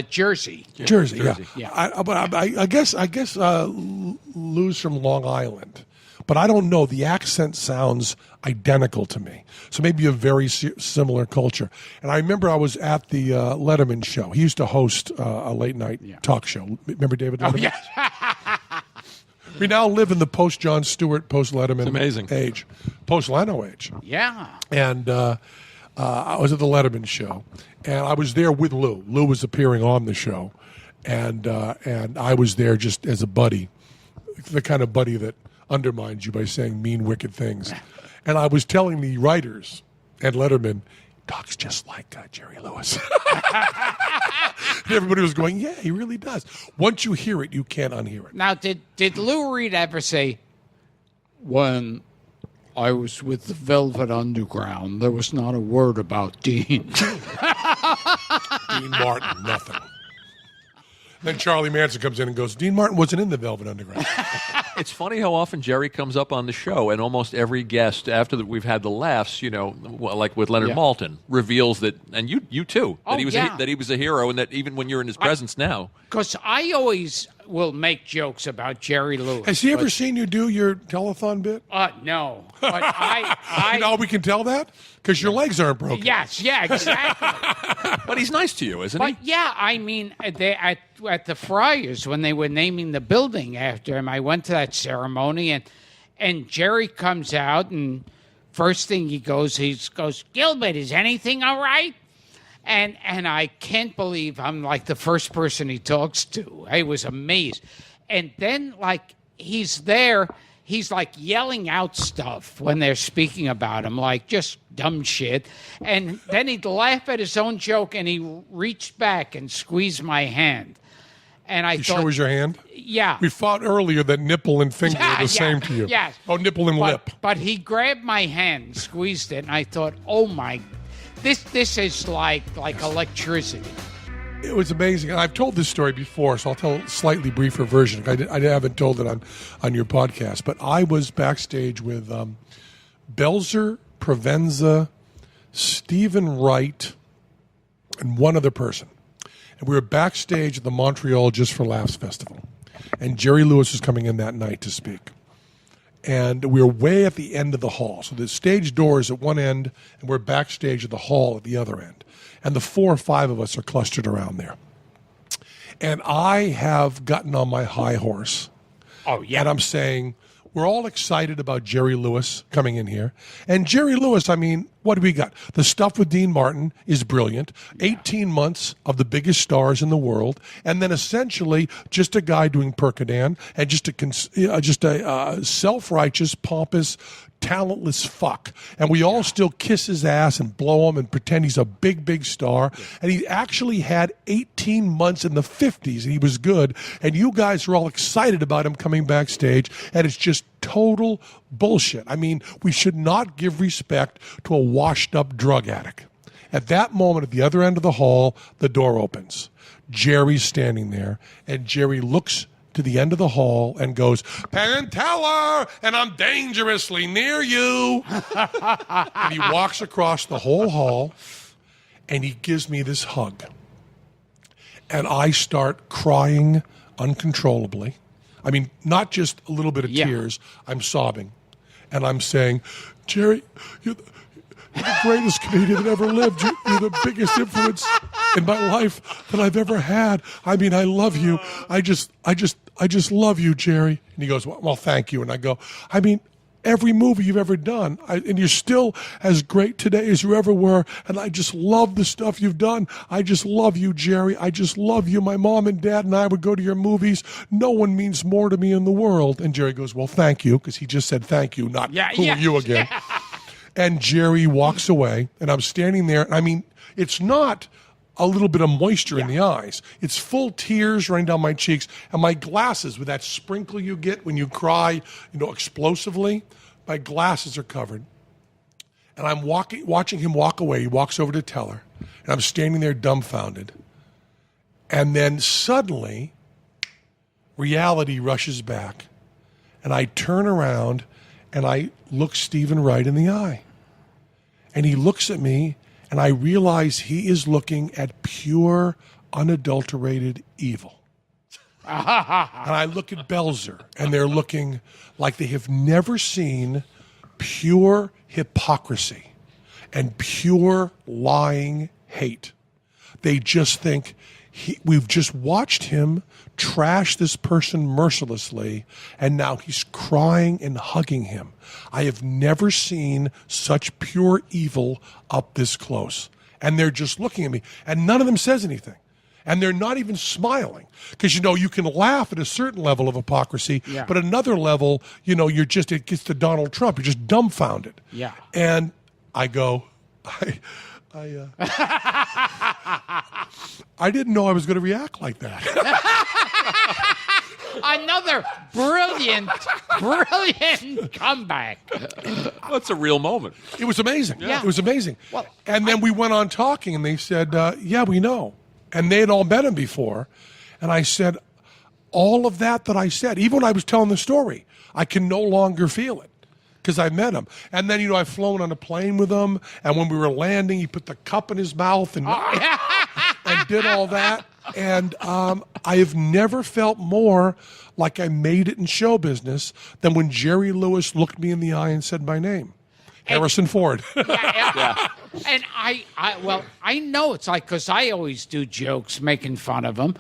Jersey. Jersey, yeah. Yeah. But I guess Lou's from Long Island. But I don't know. The accent sounds identical to me. So maybe a very similar culture. And I remember I was at the Letterman show. He used to host a late-night talk show. Remember David Letterman? Oh, yes. We now live in the post-Jon Stewart, post-Letterman amazing. age. Post-Leno age. Yeah. And I was at the Letterman show. And I was there with Lou. Lou was appearing on the show. And I was there just as a buddy, the kind of buddy that undermines you by saying mean, wicked things. And I was telling the writers at Letterman, talks just like Jerry Lewis. And everybody was going, yeah, he really does. Once you hear it, you can't unhear it. Now, did Lou Reed ever say, when I was with the Velvet Underground, there was not a word about Dean? Dean Martin, nothing. Then Charlie Manson comes in and goes, Dean Martin wasn't in the Velvet Underground. It's funny how often Jerry comes up on the show, and almost every guest, after we've had the laughs, like with Leonard Maltin, reveals that, and you too, that he was a hero, and that even when you're in his presence now. Because I always will make jokes about Jerry Lewis. Has he ever seen you do your telethon bit? No. But I You know how we can tell that? Because your legs aren't broken. Yes, yeah, exactly. But he's nice to you, isn't But he? yeah, I mean, at the Friars, when they were naming the building after him, I went to that ceremony, and Jerry comes out, and first thing he goes, Gilbert, is anything all right? And I can't believe I'm like the first person he talks to. I was amazed. And then, like, he's there, he's like yelling out stuff when they're speaking about him, like just dumb shit. And then he'd laugh at his own joke, and he reached back and squeezed my hand. And I thought, Show us your hand? yeah. We fought earlier that nipple and finger are the same to you. Yes. Oh, nipple and lip. But he grabbed my hand, squeezed it, and I thought, oh my, this is like electricity. It was amazing. And I've told this story before, so I'll tell a slightly briefer version. I haven't told it on your podcast. But I was backstage with Belzer, Provenza, Stephen Wright, and one other person. And we were backstage at the Montreal Just for Laughs Festival. And Jerry Lewis was coming in that night to speak. And we were way at the end of the hall. So the stage door is at one end, and we're backstage at the hall at the other end. And the 4 or 5 of us are clustered around there. And I have gotten on my high horse. Oh, yeah. And I'm saying, we're all excited about Jerry Lewis coming in here. And Jerry Lewis, I mean, what do we got? The stuff with Dean Martin is brilliant. 18 months of the biggest stars in the world. And then essentially just a guy doing Percodan and just a self-righteous, pompous, talentless fuck. And we all still kiss his ass and blow him and pretend he's a big, big star. And he actually had 18 months in the 50s and he was good. And you guys are all excited about him coming backstage. And it's just total bullshit. I mean, we should not give respect to a washed up drug addict. At that moment, at the other end of the hall, the door opens. Jerry's standing there, and Jerry looks to the end of the hall and goes, Penn and Teller, and I'm dangerously near you. And he walks across the whole hall, and he gives me this hug. And I start crying uncontrollably. I mean, not just a little bit of tears. I'm sobbing. And I'm saying, Jerry, the greatest comedian that ever lived. You're the biggest influence in my life that I've ever had. I mean, I love you. I just love you, Jerry. And he goes, well, thank you. And I go, I mean, every movie you've ever done, and you're still as great today as you ever were, and I just love the stuff you've done. I just love you, Jerry. I just love you. My mom and dad and I would go to your movies. No one means more to me in the world. And Jerry goes, well, thank you, because he just said thank you, not who are you again. And Jerry walks away, and I'm standing there. I mean, it's not a little bit of moisture in the eyes. It's full tears running down my cheeks, and my glasses, with that sprinkle you get when you cry, explosively, my glasses are covered. And I'm watching him walk away. He walks over to tell her, and I'm standing there dumbfounded. And then suddenly, reality rushes back, and I turn around, and I look Stephen right in the eye. And he looks at me, and I realize he is looking at pure, unadulterated evil. And I look at Belzer, and they're looking like they have never seen pure hypocrisy and pure lying hate. They just think we've just watched him trash this person mercilessly, and now he's crying and hugging him. I have never seen such pure evil up this close. And they're just looking at me, and none of them says anything. And they're not even smiling. Because, you can laugh at a certain level of hypocrisy, but another level, it gets to Donald Trump. You're just dumbfounded. Yeah. And I go, I didn't know I was going to react like that. Another brilliant comeback. That's a real moment. It was amazing. Yeah. It was amazing. Well, and then we went on talking, and they said, yeah, we know. And they had all met him before. And I said, all of that I said, even when I was telling the story, I can no longer feel it because I met him. And then, I've flown on a plane with him. And when we were landing, he put the cup in his mouth and did all that. And I have never felt more like I made it in show business than when Jerry Lewis looked me in the eye and said my name. Harrison Ford. Yeah. And I know it's like, because I always do jokes making fun of him.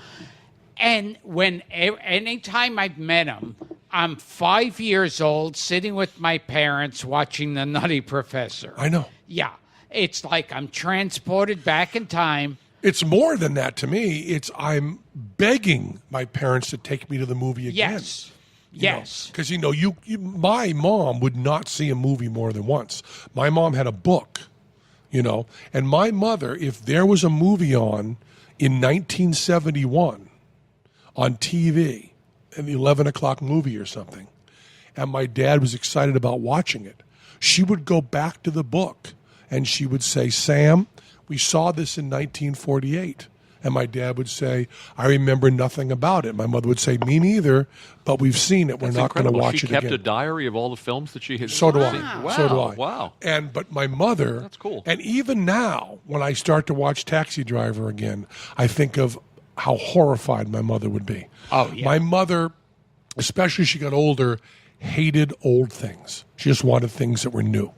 And anytime I've met him, I'm 5 years old, sitting with my parents watching The Nutty Professor. I know. Yeah. It's like I'm transported back in time. It's more than that to me. I'm begging my parents to take me to the movie again. Yes. Yes. Because, my mom would not see a movie more than once. My mom had a book, and my mother, if there was a movie on in 1971 on TV, an 11 o'clock movie or something, and my dad was excited about watching it, she would go back to the book and she would say, Sam, we saw this in 1948. And my dad would say, I remember nothing about it. My mother would say, me neither, but we've seen it. We're not going to watch it again. She kept a diary of all the films that she had seen. So do I. I. Wow. So do I. Wow. But my mother, that's cool. And even now, when I start to watch Taxi Driver again, I think of how horrified my mother would be. Oh, yeah. My mother, especially as she got older, hated old things. She just wanted things that were new.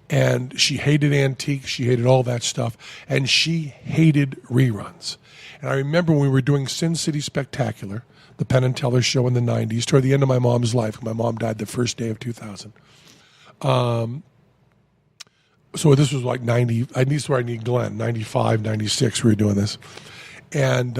And she hated antiques. She hated all that stuff. And she hated reruns. And I remember when we were doing Sin City Spectacular, the Penn and Teller show in the 90s, toward the end of my mom's life. My mom died the first day of 2000. So this was like 90, this is where I need Glenn, 95, 96, we were doing this. And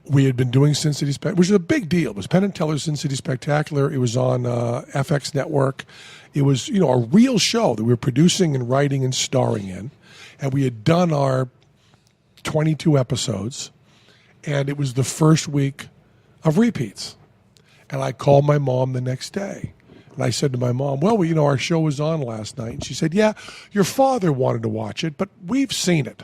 we had been doing Sin City Spectacular, which was a big deal. It was Penn and Teller's Sin City Spectacular. It was on FX Network. It was, a real show that we were producing and writing and starring in. And we had done our 22 episodes. And it was the first week of repeats. And I called my mom the next day. And I said to my mom, well, our show was on last night. And she said, yeah, your father wanted to watch it, but we've seen it.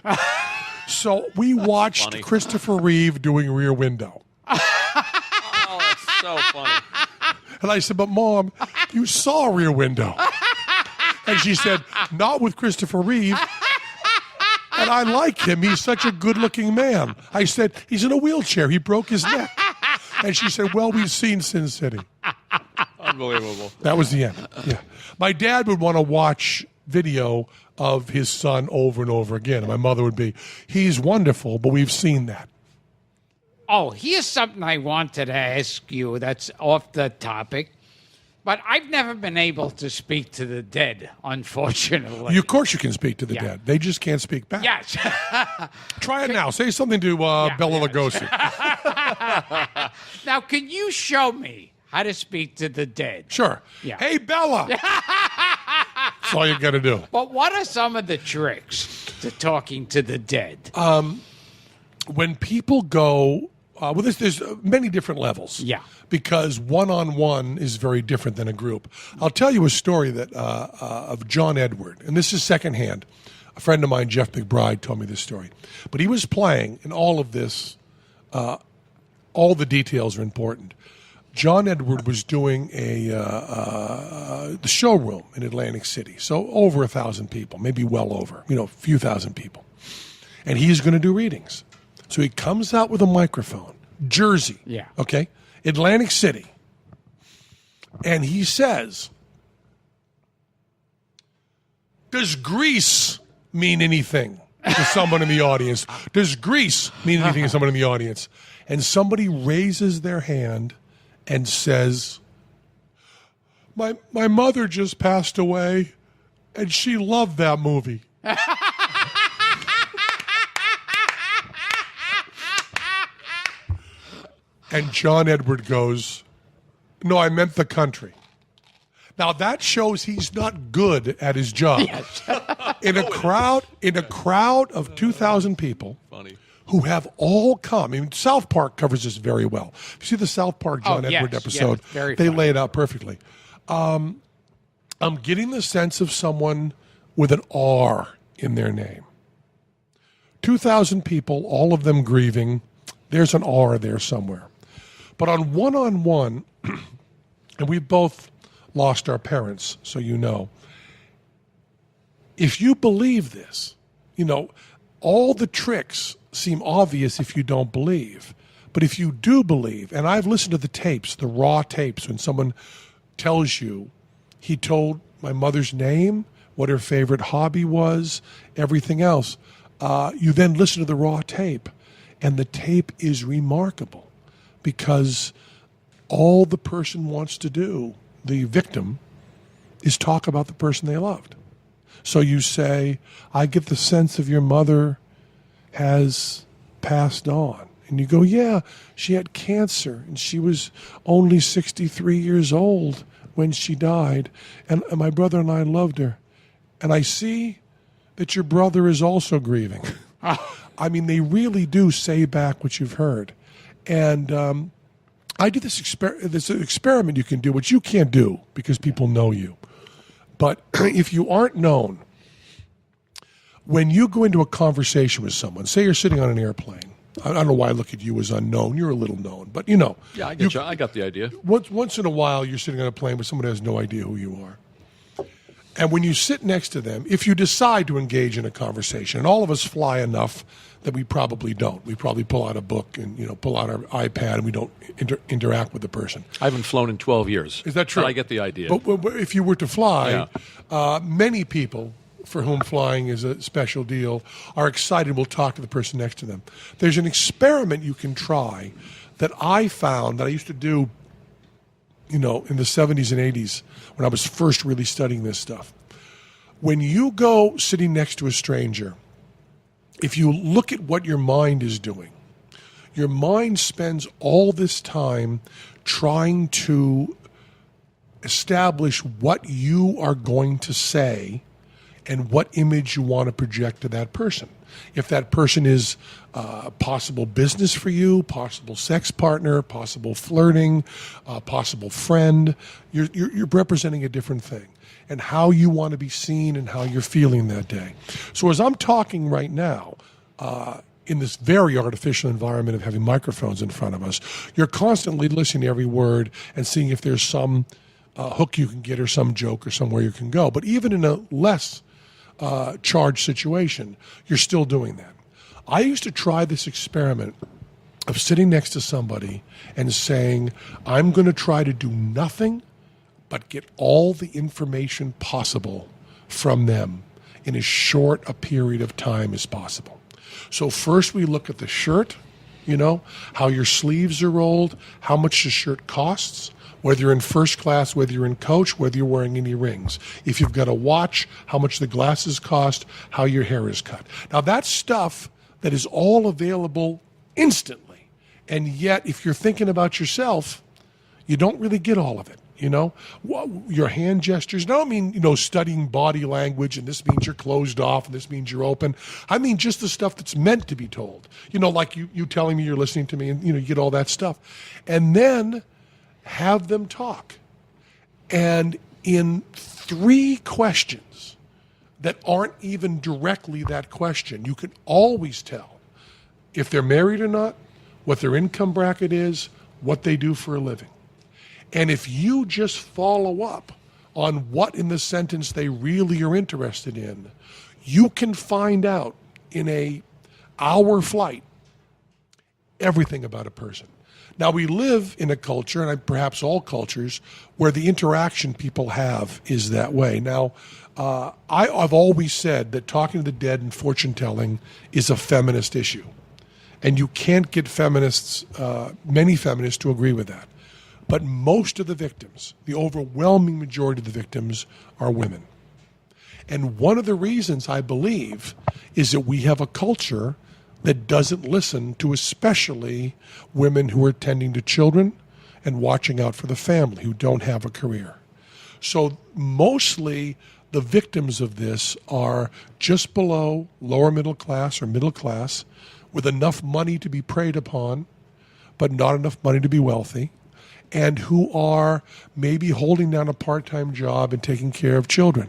So we watched Christopher Reeve doing Rear Window. Oh, that's so funny. And I said, but Mom, you saw Rear Window. And she said, not with Christopher Reeve. And I like him. He's such a good-looking man. I said, he's in a wheelchair. He broke his neck. And she said, well, we've seen Sin City. Oh, Unbelievable. That was the end. Yeah. My dad would want to watch video of his son over and over again. And my mother would be, he's wonderful, but we've seen that. Oh, here's something I wanted to ask you that's off the topic. But I've never been able to speak to the dead, unfortunately. Of course you can speak to the dead. They just can't speak back. Yes. Try it now. Say something to Bella Lugosi. Now, can you show me how to speak to the dead? Sure. Yeah. Hey, Bella. That's all you got to do. But what are some of the tricks to talking to the dead? When people go, there's many different levels. Yeah. Because one-on-one is very different than a group. I'll tell you a story that of John Edward, and this is secondhand. A friend of mine, Jeff McBride, told me this story. But he was playing, and all of this, all the details are important. John Edward was doing the showroom in Atlantic City, so over 1,000 people, maybe well over, a few thousand people. And he's going to do readings. So he comes out with a microphone, Jersey, okay, Atlantic City, and he says, does grease mean anything to someone in the audience? Does grease mean anything to someone in the audience? And somebody raises their hand and says, my mother just passed away, and she loved that movie. And John Edward goes, no, I meant the country. Now that shows he's not good at his job. Yes. in a crowd of 2,000 people, Funny. Who have all come. I mean, South Park covers this very well. If you see the South Park John Edward episode, they lay it out perfectly. I'm getting the sense of someone with an R in their name. 2,000 people, all of them grieving. There's an R there somewhere. But on one-on-one, and we've both lost our parents, so you know, if you believe this, all the tricks seem obvious if you don't believe. But if you do believe, and I've listened to the tapes, the raw tapes, when someone tells you, he told my mother's name, what her favorite hobby was, everything else, you then listen to the raw tape, and the tape is remarkable. Because all the person wants to do, the victim, is talk about the person they loved. So you say, I get the sense of your mother has passed on. And you go, yeah, she had cancer, and she was only 63 years old when she died, and my brother and I loved her. And I see that your brother is also grieving. I mean, they really do say back what you've heard. And I do this experiment you can do, which you can't do because people know you. But if you aren't known, when you go into a conversation with someone, say you're sitting on an airplane. I don't know why I look at you as unknown. You're a little known, but Yeah, I get you. I got the idea. Once in a while, you're sitting on a plane with someone who has no idea who you are. And when you sit next to them, if you decide to engage in a conversation, and all of us fly enough that we probably don't. We probably pull out a book and pull out our iPad, and we don't interact with the person. I haven't flown in 12 years. Is that true? But I get the idea. But if you were to fly, many people for whom flying is a special deal are excited. We'll talk to the person next to them. There's an experiment you can try that I found that I used to do, in the 70s and 80s when I was first really studying this stuff. When you go sitting next to a stranger, if you look at what your mind is doing, your mind spends all this time trying to establish what you are going to say and what image you want to project to that person. If that person is possible business for you, possible sex partner, possible flirting, possible friend, you're representing a different thing. And how you want to be seen and how you're feeling that day. So as I'm talking right now, in this very artificial environment of having microphones in front of us, you're constantly listening to every word and seeing if there's some hook you can get or some joke or somewhere you can go. But even in a less charged situation, you're still doing that. I used to try this experiment of sitting next to somebody and saying, I'm going to try to do nothing but get all the information possible from them in as short a period of time as possible. So first we look at the shirt, how your sleeves are rolled, how much the shirt costs, whether you're in first class, whether you're in coach, whether you're wearing any rings. If you've got a watch, how much the glasses cost, how your hair is cut. Now that's stuff that is all available instantly. And yet, if you're thinking about yourself, you don't really get all of it. Your hand gestures. No, I mean, studying body language, and this means you're closed off, and this means you're open. I mean, just the stuff that's meant to be told. Like you telling me you're listening to me, and you get all that stuff. And then have them talk. And in 3 questions that aren't even directly that question, you can always tell if they're married or not, what their income bracket is, what they do for a living. And if you just follow up on what in the sentence they really are interested in, you can find out in a hour flight everything about a person. Now, we live in a culture, and perhaps all cultures, where the interaction people have is that way. Now, I've always said that talking to the dead and fortune-telling is a feminist issue. And you can't get many feminists to agree with that. But most of the victims, the overwhelming majority of the victims, are women. And one of the reasons, I believe, is that we have a culture that doesn't listen to especially women who are tending to children and watching out for the family, who don't have a career. So mostly the victims of this are just below lower middle class or middle class, with enough money to be preyed upon, but not enough money to be wealthy, and who are maybe holding down a part-time job and taking care of children.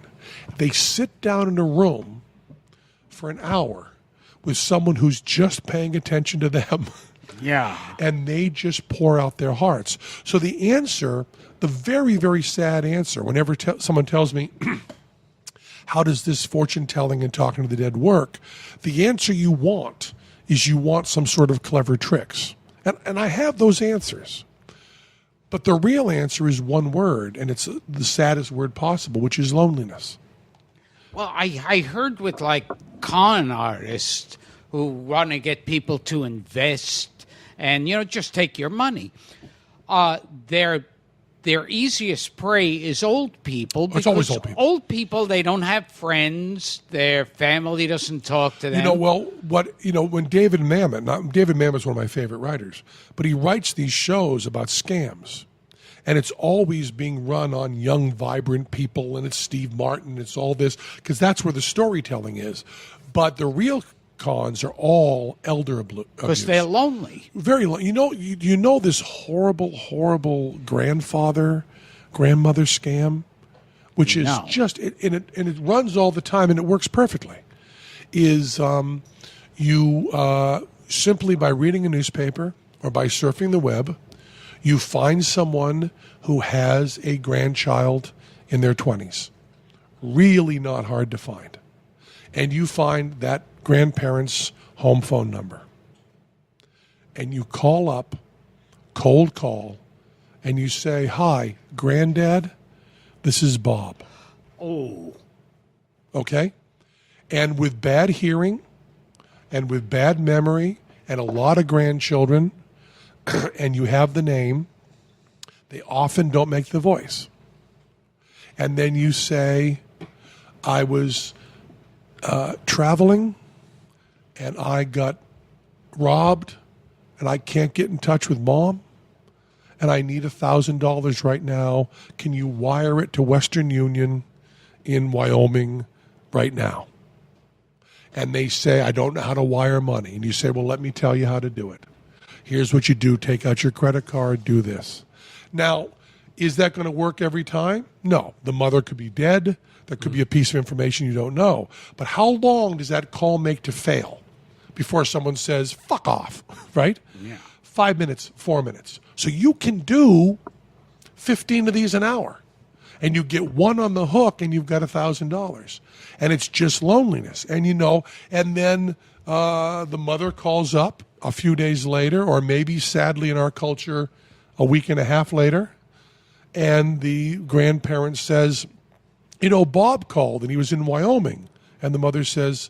They sit down in a room for an hour with someone who's just paying attention to them. Yeah. And they just pour out their hearts. So the answer, the very, very sad answer, whenever someone tells me, how does this fortune-telling and talking to the dead work? The answer you want is you want some sort of clever tricks. And I have those answers. But the real answer is one word, and it's the saddest word possible, which is loneliness. Well, I heard with con artists who want to get people to invest and, just take your money. Their easiest prey is old people. It's always old people. Old people, they don't have friends. Their family doesn't talk to them. When David Mamet is one of my favorite writers, but he writes these shows about scams. And it's always being run on young, vibrant people, and it's Steve Martin, it's all this, because that's where the storytelling is. But the real cons are all elder abuse. Because they're lonely. Very lonely. You know this horrible, horrible grandmother scam, which is just, and it runs all the time, and it works perfectly, is you simply by reading a newspaper or by surfing the web, you find someone who has a grandchild in their 20s. Really not hard to find. And you find that grandparent's home phone number. And you call up, cold call, and you say, "Hi, Granddad, this is Bob." Oh. Okay? And with bad hearing and with bad memory and a lot of grandchildren, and you have the name, they often don't make the voice. And then you say, "I was traveling and I got robbed and I can't get in touch with Mom and I need $1,000 right now. Can you wire it to Western Union in Wyoming right now?" And they say, "I don't know how to wire money." And you say, "Well, let me tell you how to do it. Here's what you do. Take out your credit card, do this." Now, is that going to work every time? No. The mother could be dead. There could be a piece of information you don't know. But how long does that call make to fail before someone says, "Fuck off," right? Yeah. 5 minutes, 4 minutes. So you can do 15 of these an hour. And you get one on the hook and you've got $1,000. And it's just loneliness. And and then the mother calls up a few days later, or maybe sadly in our culture, a week and a half later, And the grandparent says, Bob called and he was in Wyoming. And the mother says,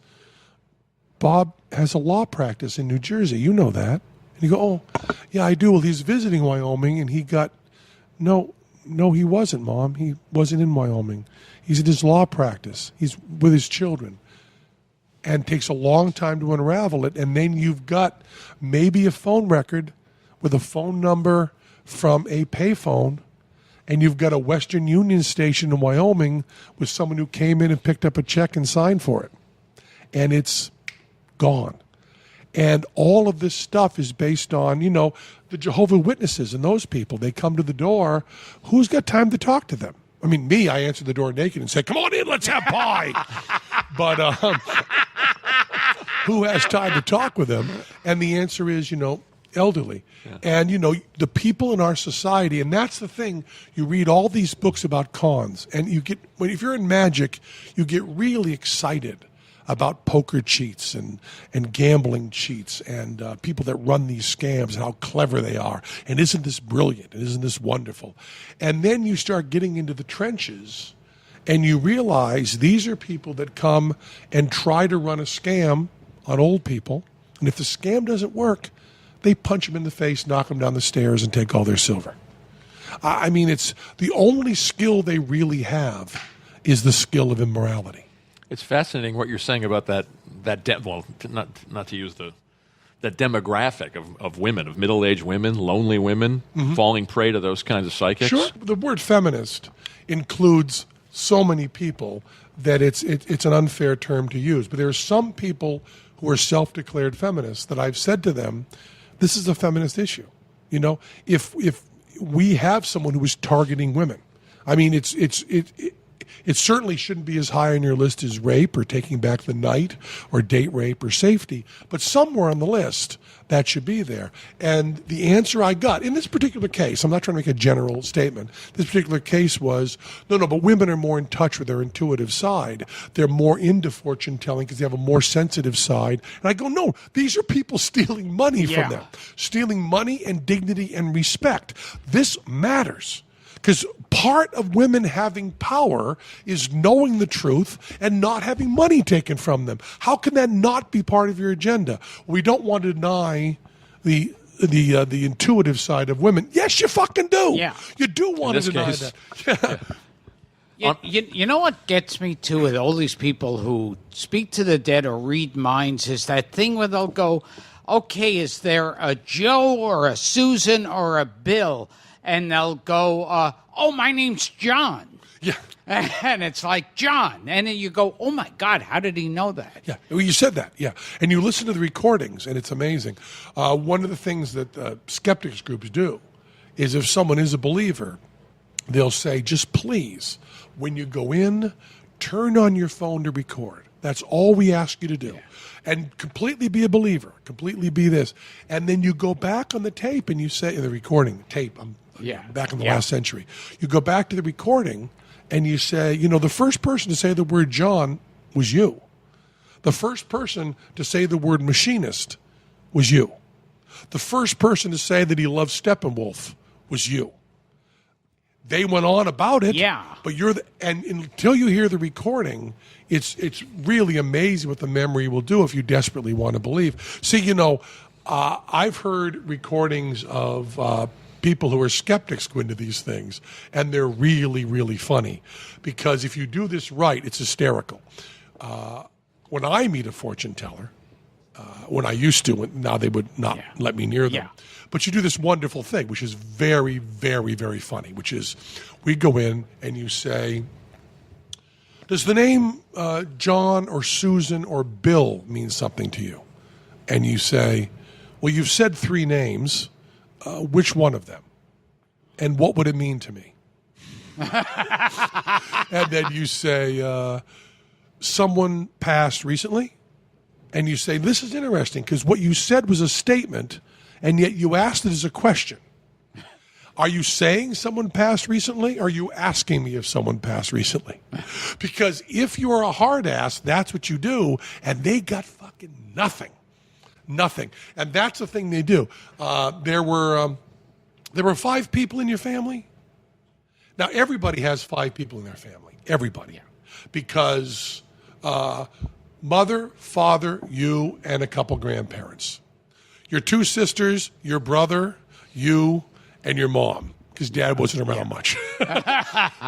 Bob has a law practice in New Jersey. You know that. And you go, oh, yeah, I do. Well, he's visiting Wyoming and he got, no, he wasn't, Mom. He wasn't in Wyoming. He's in his law practice. He's with his children. And it takes a long time to unravel it. And then you've got maybe a phone record with a phone number from a payphone, and you've got a Western Union station in Wyoming with someone who came in and picked up a check and signed for it. And it's gone. And all of this stuff is based on, the Jehovah's Witnesses and those people. They come to the door. Who's got time to talk to them? I mean, me, I answer the door naked and say, come on in, let's have pie. But who has time to talk with them? And the answer is, elderly. Yeah. And, the people in our society, and that's the thing, you read all these books about cons, and if you're in magic, you get really excited about poker cheats and gambling cheats and people that run these scams and how clever they are. And isn't this brilliant? And isn't this wonderful? And then you start getting into the trenches and you realize these are people that come and try to run a scam on old people. And if the scam doesn't work, they punch them in the face, knock them down the stairs, and take all their silver. I mean, it's the only skill they really have is the skill of immorality. It's fascinating what you're saying about that not to use that demographic of women, of middle-aged women, lonely women, falling prey to those kinds of psychics. Sure. The word feminist includes so many people that it's an unfair term to use. But there are some people who are self-declared feminists that I've said to them, this is a feminist issue. If we have someone who is targeting women, I mean, it certainly shouldn't be as high on your list as rape or taking back the night or date rape or safety, but somewhere on the list that should be there. And the answer I got in this particular case, I'm not trying to make a general statement, this particular case was, no, but women are more in touch with their intuitive side. They're more into fortune telling because they have a more sensitive side. And I go, no, these are people stealing money from them, stealing money and dignity and respect. This matters. Because part of women having power is knowing the truth and not having money taken from them. How can that not be part of your agenda? We don't want to deny the intuitive side of women. Yes, you fucking do. Yeah. You do want to deny that. Yeah. You know what gets me to with all these people who speak to the dead or read minds is that thing where they'll go, okay, is there a Joe or a Susan or a Bill? And they'll go, oh, my name's John. Yeah. And it's like, John. And then you go, oh, my God, how did he know that? Yeah, well, you said that, yeah. And you listen to the recordings, and it's amazing. One of the things that skeptics groups do is if someone is a believer, they'll say, just please, when you go in, turn on your phone to record. That's all we ask you to do. Yeah. And completely be a believer, completely be this. And then you go back on the tape and you say, the recording tape, back in the last century. You go back to the recording and you say, the first person to say the word John was you. The first person to say the word machinist was you. The first person to say that he loved Steppenwolf was you. They went on about it, but and until you hear the recording, it's really amazing what the memory will do if you desperately want to believe. See, I've heard recordings of people who are skeptics go into these things, and they're really, really funny because if you do this right, it's hysterical. When I meet a fortune teller, when I used to, now they would not let me near them. Yeah. But you do this wonderful thing, which is very, very, very funny, which is we go in and you say, does the name John or Susan or Bill mean something to you? And you say, well, you've said three names. Which one of them? And what would it mean to me? And then you say, someone passed recently? And you say, this is interesting because what you said was a statement, and yet you asked it as a question. Are you saying someone passed recently? Or are you asking me if someone passed recently? Because if you are a hard ass, that's what you do, and they got fucking nothing. Nothing. And that's the thing they do. There were 5 people in your family, Now, everybody has 5 people in their family. Everybody. Because mother, father, you, and a couple grandparents. Your 2 sisters, your brother, you, and your mom, because dad wasn't around much.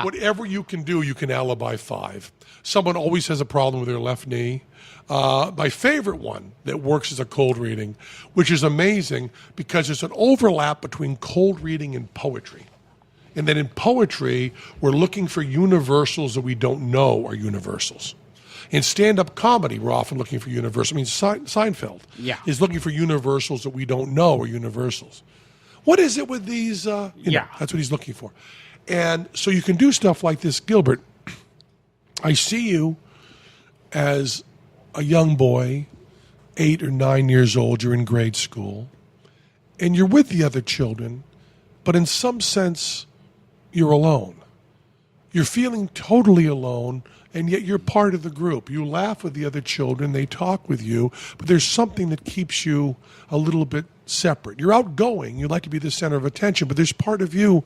Whatever you can do, you can alibi 5. Someone always has a problem with their left knee. My favorite one that works is a cold reading, which is amazing because there's an overlap between cold reading and poetry. And then in poetry, we're looking for universals that we don't know are universals. In stand-up comedy, we're often looking for universals. I mean, Seinfeld is looking for universals that we don't know are universals. What is it with these? That's what he's looking for. And so you can do stuff like this, Gilbert. I see you as a young boy, 8 or 9 years old. You're in grade school. And you're with the other children. But in some sense, you're alone. You're feeling totally alone, and yet you're part of the group. You laugh with the other children, they talk with you, but there's something that keeps you a little bit separate. You're outgoing, you like to be the center of attention, but there's part of you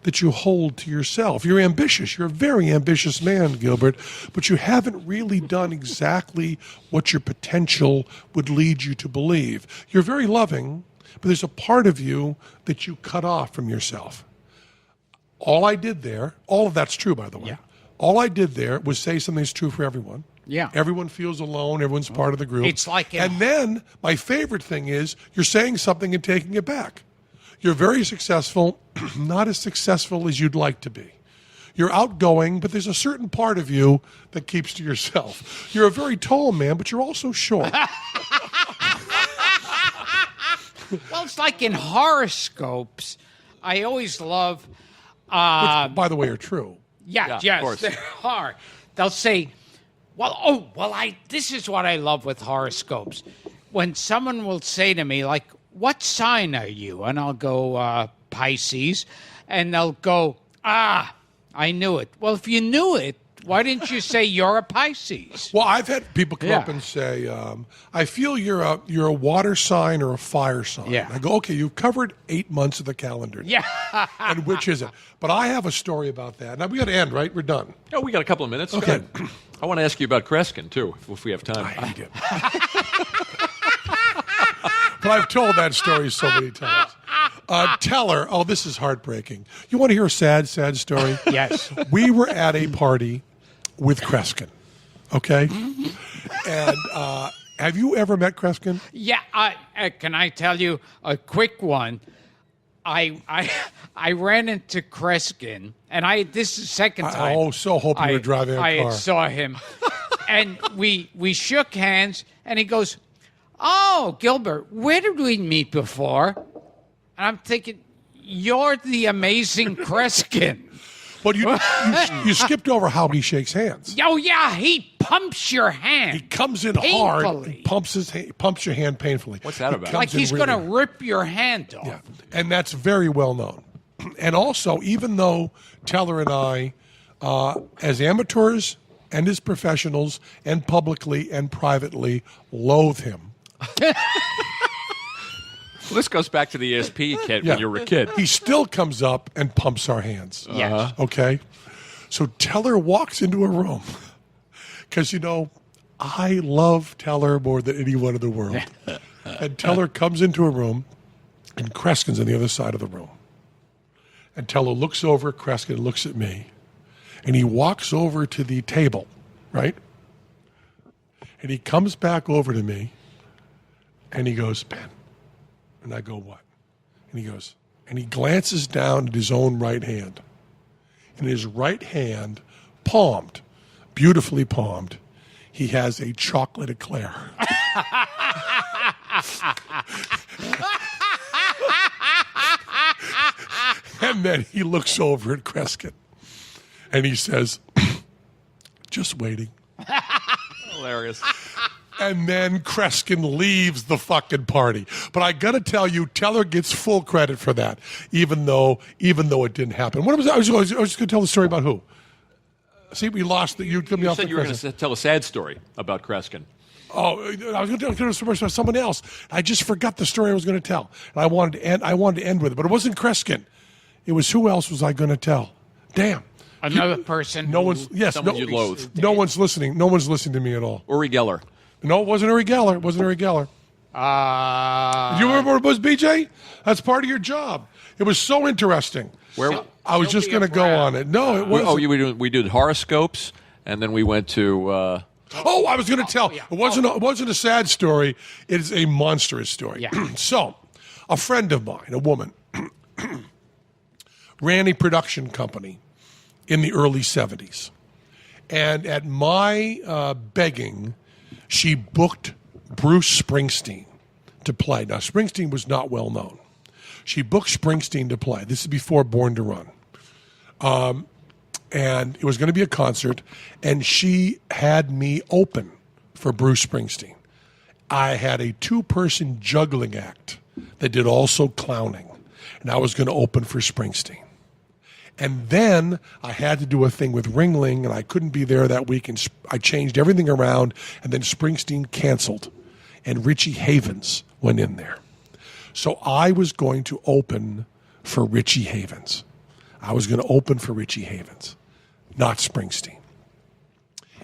that you hold to yourself. You're ambitious. You're a very ambitious man, Gilbert, but you haven't really done exactly what your potential would lead you to believe. You're very loving, but there's a part of you that you cut off from yourself. All I did there, all of that's true, by the way. Yeah. All I did there was say something that's true for everyone. Yeah. Everyone feels alone. Everyone's part of the group. It's like and then my favorite thing is you're saying something and taking it back. You're very successful, not as successful as you'd like to be. You're outgoing, but there's a certain part of you that keeps to yourself. You're a very tall man, but you're also short. Well, it's like in horoscopes. I always love... Which, by the way, are true. Yes, of course. they are. They'll say, this is what I love with horoscopes. When someone will say to me, like, what sign are you? And I'll go, Pisces. And they'll go, I knew it. Well, if you knew it, why didn't you say you're a Pisces? Well, I've had people come up and say, I feel you're a water sign or a fire sign. Yeah. I go, okay, you've covered 8 months of the calendar. Yeah. And which is it? But I have a story about that. Now, we got to end, right? We're done. Oh, we got a couple of minutes. Okay. Go ahead. I want to ask you about Kreskin, too, if we have time. I hate him. But I've told that story so many times. Teller, this is heartbreaking. You want to hear a sad, sad story? Yes. We were at a party with Kreskin, okay? And have you ever met Kreskin? Yeah, can I tell you a quick one? I ran into Kreskin, and this is the second time. So hoping you were driving a car. I saw him, and we shook hands, and he goes, "Oh, Gilbert, where did we meet before?" And I'm thinking, "You're the amazing Kreskin." But you skipped over how he shakes hands. Oh yeah, he pumps your hand. He comes in hard, painfully. and pumps your hand painfully. What's that about? Like he's going to rip your hand off. Yeah, and that's very well known. And also, even though Teller and I, as amateurs and as professionals, and publicly and privately, loathe him. Well, this goes back to the ESP kid when you were a kid. He still comes up and pumps our hands. Yes. Okay? So Teller walks into a room because, I love Teller more than anyone in the world. And Teller comes into a room and Kreskin's on the other side of the room. And Teller looks over, Kreskin looks at me, and he walks over to the table, right? And he comes back over to me and he goes, "Ben." And I go, "What?" And he goes, and he glances down at his own right hand. In his right hand, palmed, beautifully palmed, he has a chocolate eclair. And then he looks over at Kreskin and he says, "Just waiting." Hilarious. And then Kreskin leaves the fucking party. But I got to tell you, Teller gets full credit for that, even though it didn't happen. What was I was just going to tell the story about who? See, we lost the. You said you were going to tell a sad story about Kreskin. Oh, I was going to tell a story about someone else. I just forgot the story I was going to tell, and I wanted to end with it, but it wasn't Kreskin. It was who else was I going to tell? Damn. Another person. No one's Someone you loathe. No one's listening. No one's listening to me at all. Uri Geller. No, it wasn't Uri Geller. It wasn't Uri Geller. Do you remember what it was, BJ? That's part of your job. It was so interesting. Where? I was just going to go on it. No, it wasn't. We did horoscopes, and then we went to. I was going to tell. It wasn't a sad story. It is a monstrous story. Yeah. So, a friend of mine, a woman, ran a production company in the early 70s. And at my begging, she booked Bruce Springsteen to play. Now, Springsteen was not well known. She booked Springsteen to play. This is before Born to Run. And it was going to be a concert, and she had me open for Bruce Springsteen. I had a 2-person juggling act that did also clowning, and I was going to open for Springsteen. And then I had to do a thing with Ringling, and I couldn't be there that week, and I changed everything around, and then Springsteen canceled, and Richie Havens went in there. So I was going to open for Richie Havens. I was going to open for Richie Havens, not Springsteen.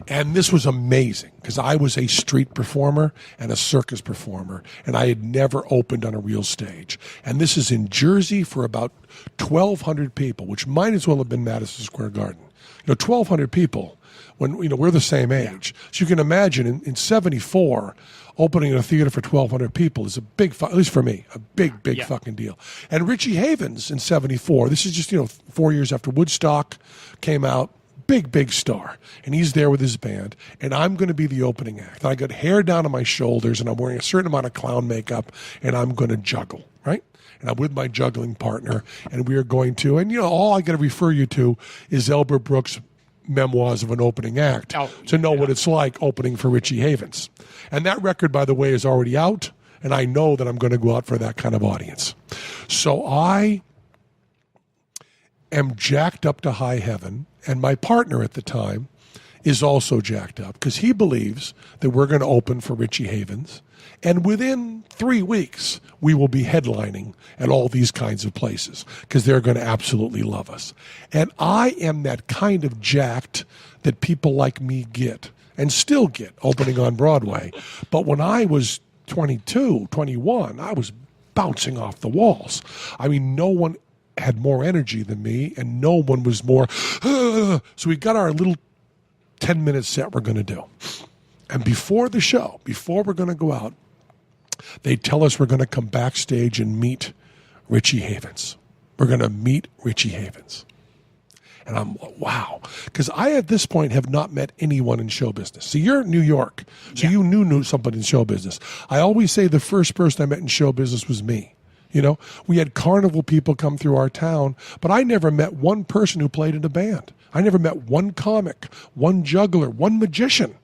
And this was amazing because I was a street performer and a circus performer, and I had never opened on a real stage. And this is in Jersey for about 1,200 people, which might as well have been Madison Square Garden. 1,200 people when we're the same age. So you can imagine in 74, opening a theater for 1,200 people is a big, at least for me, a big fucking deal. And Richie Havens in 74, this is just 4 years after Woodstock came out. Big star, and he's there with his band, and I'm going to be the opening act. I got hair down on my shoulders, and I'm wearing a certain amount of clown makeup, and I'm going to juggle, right? And I'm with my juggling partner, and we are going to, and all I got to refer you to is Elbert Brooks' Memoirs of an Opening Act to know what it's like opening for Richie Havens. And that record, by the way, is already out, and I know that I'm going to go out for that kind of audience. So I am jacked up to high heaven, and my partner at the time is also jacked up because he believes that we're going to open for Richie Havens, and within 3 weeks we will be headlining at all these kinds of places because they're going to absolutely love us. And I am that kind of jacked that people like me get and still get opening on Broadway. But when I was 22, 21, I was bouncing off the walls. I mean, no one had more energy than me, and no one was more. So we got our little 10-minute set we're going to do. And before the show, before we're going to go out, they tell us we're going to come backstage and meet Richie Havens. We're going to meet Richie Havens. And I'm, wow. Because I, at this point, have not met anyone in show business. So you're in New York, so you knew somebody in show business. I always say the first person I met in show business was me. We had carnival people come through our town, but I never met one person who played in a band. I never met one comic, one juggler, one magician.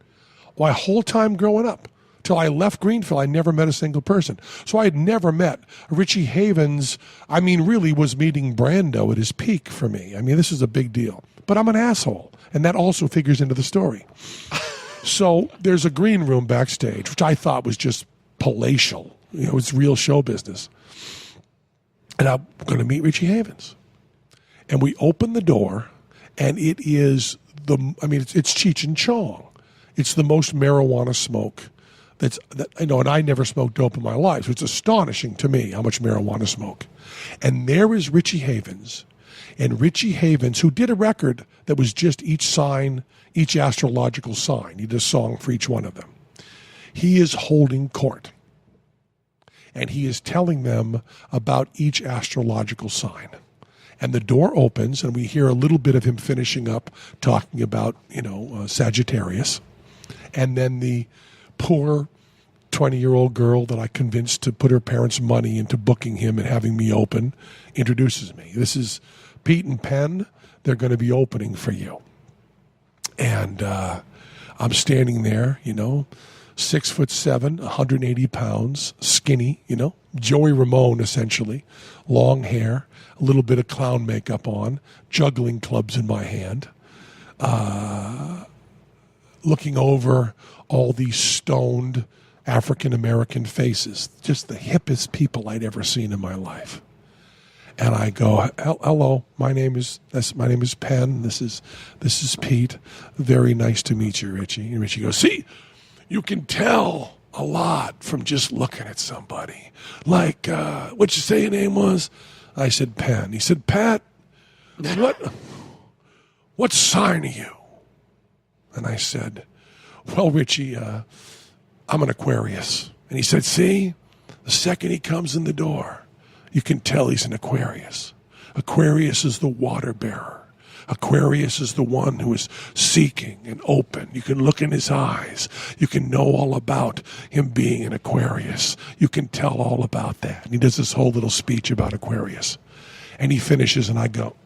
My whole time growing up, till I left Greenfield, I never met a single person. So I had never met Richie Havens. I mean, really was meeting Brando at his peak for me. I mean, this is a big deal. But I'm an asshole, and that also figures into the story. So there's a green room backstage, which I thought was just palatial. It's real show business. And I'm going to meet Richie Havens. And we open the door, and it is it's Cheech and Chong. It's the most marijuana smoke and I never smoked dope in my life. So it's astonishing to me how much marijuana smoke. And there is Richie Havens. And Richie Havens, who did a record that was just each astrological sign. He did a song for each one of them. He is holding court. And he is telling them about each astrological sign. And the door opens, and we hear a little bit of him finishing up talking about, Sagittarius. And then the poor 20-year-old girl that I convinced to put her parents' money into booking him and having me open introduces me. This is Pete and Penn. They're going to be opening for you. And I'm standing there, 6'7", 180 pounds, skinny, Joey Ramone essentially, long hair, a little bit of clown makeup on, juggling clubs in my hand, looking over all these stoned African-American faces, just the hippest people I'd ever seen in my life. And I go, hello, my name is Penn. This is Pete. Very nice to meet you, Richie. And Richie goes, see, you can tell a lot from just looking at somebody. Like, what'd you say your name was? I said, Penn. He said, Pat, what sign are you? And I said, well, Richie, I'm an Aquarius. And he said, see, the second he comes in the door, you can tell he's an Aquarius. Aquarius is the water bearer. Aquarius is the one who is seeking and open. You can look in his eyes. You can know all about him being an Aquarius. You can tell all about that. And he does this whole little speech about Aquarius. And he finishes, and I go,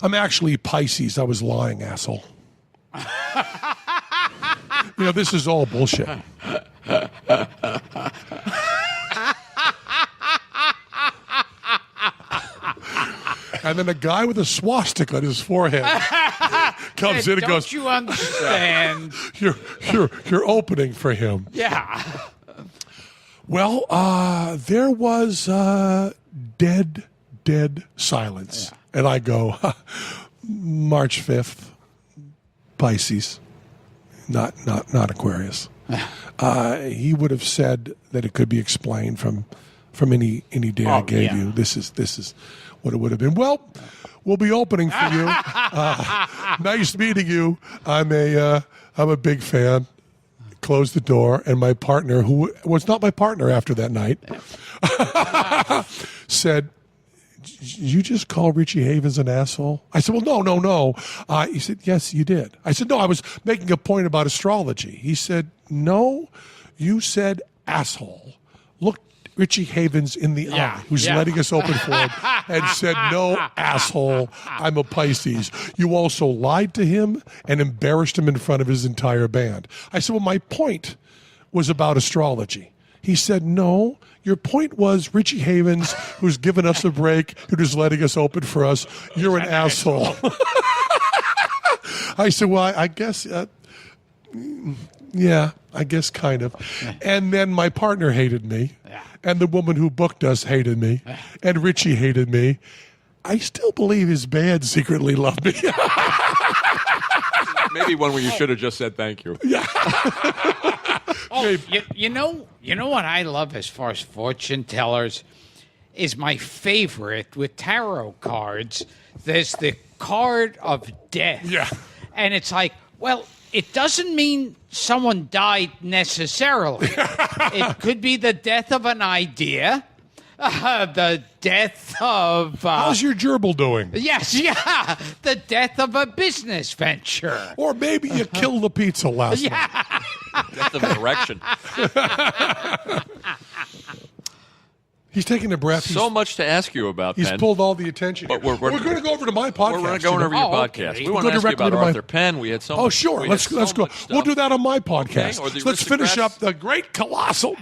I'm actually Pisces. I was lying, asshole. This is all bullshit. And then a guy with a swastika on his forehead comes in and goes, don't you understand? You're opening for him. Yeah. Well, there was dead silence. Yeah. And I go, March 5th, Pisces, not Aquarius. He would have said that it could be explained from any day I gave you. This is what it would have been. Well, we'll be opening for you. Nice meeting you. I'm a big fan. Closed the door, and my partner, who was not my partner after that night, said, you just call Richie Havens an asshole? I said, well, no. He said, yes, you did. I said, no, I was making a point about astrology. He said, no, you said asshole. Look Richie Havens in the eye, who's letting us open for him, and said, no, asshole, I'm a Pisces. You also lied to him and embarrassed him in front of his entire band. I said, well, my point was about astrology. He said, no, your point was Richie Havens, who's given us a break, who's just letting us open for us. You're an asshole. I said, well, I guess, yeah, I guess kind of. And then my partner hated me, and the woman who booked us hated me, and Richie hated me. I still believe his band secretly loved me. Maybe one where you should have just said thank you. Yeah. You know what I love as far as fortune tellers is my favorite with tarot cards. There's the card of death. Yeah. And it's like, well, it doesn't mean someone died necessarily. It could be the death of an idea, the death of... How's your gerbil doing? Yes, yeah. The death of a business venture. Or maybe you killed the pizza last night. Death of an erection. He's taking a breath. So much to ask you about, He's Penn. pulled all the attention. But we're going to go over to my podcast. We're going over your podcast. Okay. We want to ask you about Arthur Penn. We had so much. Oh, sure. Let's go. We'll do that on my podcast. Okay, or the Let's finish up Aristocrats. the great Colossal.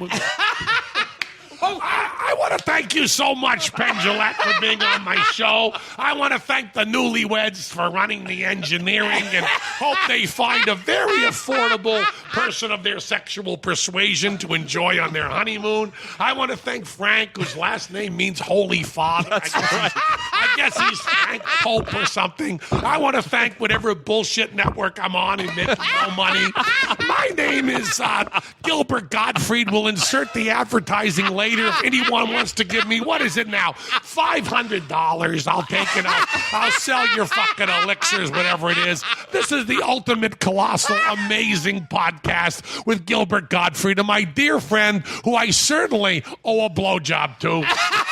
I want to thank you so much, PennJillette, for being on my show. I want to thank the newlyweds for running the engineering and hope they find a very affordable person of their sexual persuasion to enjoy on their honeymoon. I want to thank Frank, whose last name means Holy Father. I guess he's Frank Pope or something. I want to thank whatever bullshit network I'm on and making no money. My name is Gilbert Gottfried. We'll insert the advertising later. If anyone wants to give me, what is it now? $500. I'll take it. I'll sell your fucking elixirs, whatever it is. This is the ultimate colossal, amazing podcast with Gilbert Gottfried and my dear friend, who I certainly owe a blowjob to,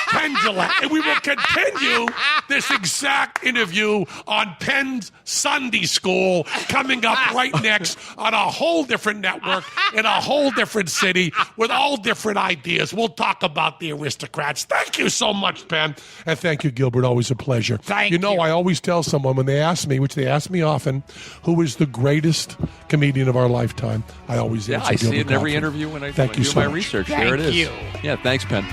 PennJillette. And we will continue this exact interview on Penn's Sunday School coming up right next on a whole different network in a whole different city with all different ideas. We'll talk about the aristocrats. Thank you so much, Penn. And thank you, Gilbert. Always a pleasure. Thank you. I always tell someone when they ask me, which they ask me often, who is the greatest comedian of our lifetime, I always answer I see Gilbert it in every Gottfried. interview when I Thank you do so my much. research. Thank There it is. you. Yeah, thanks, Penn.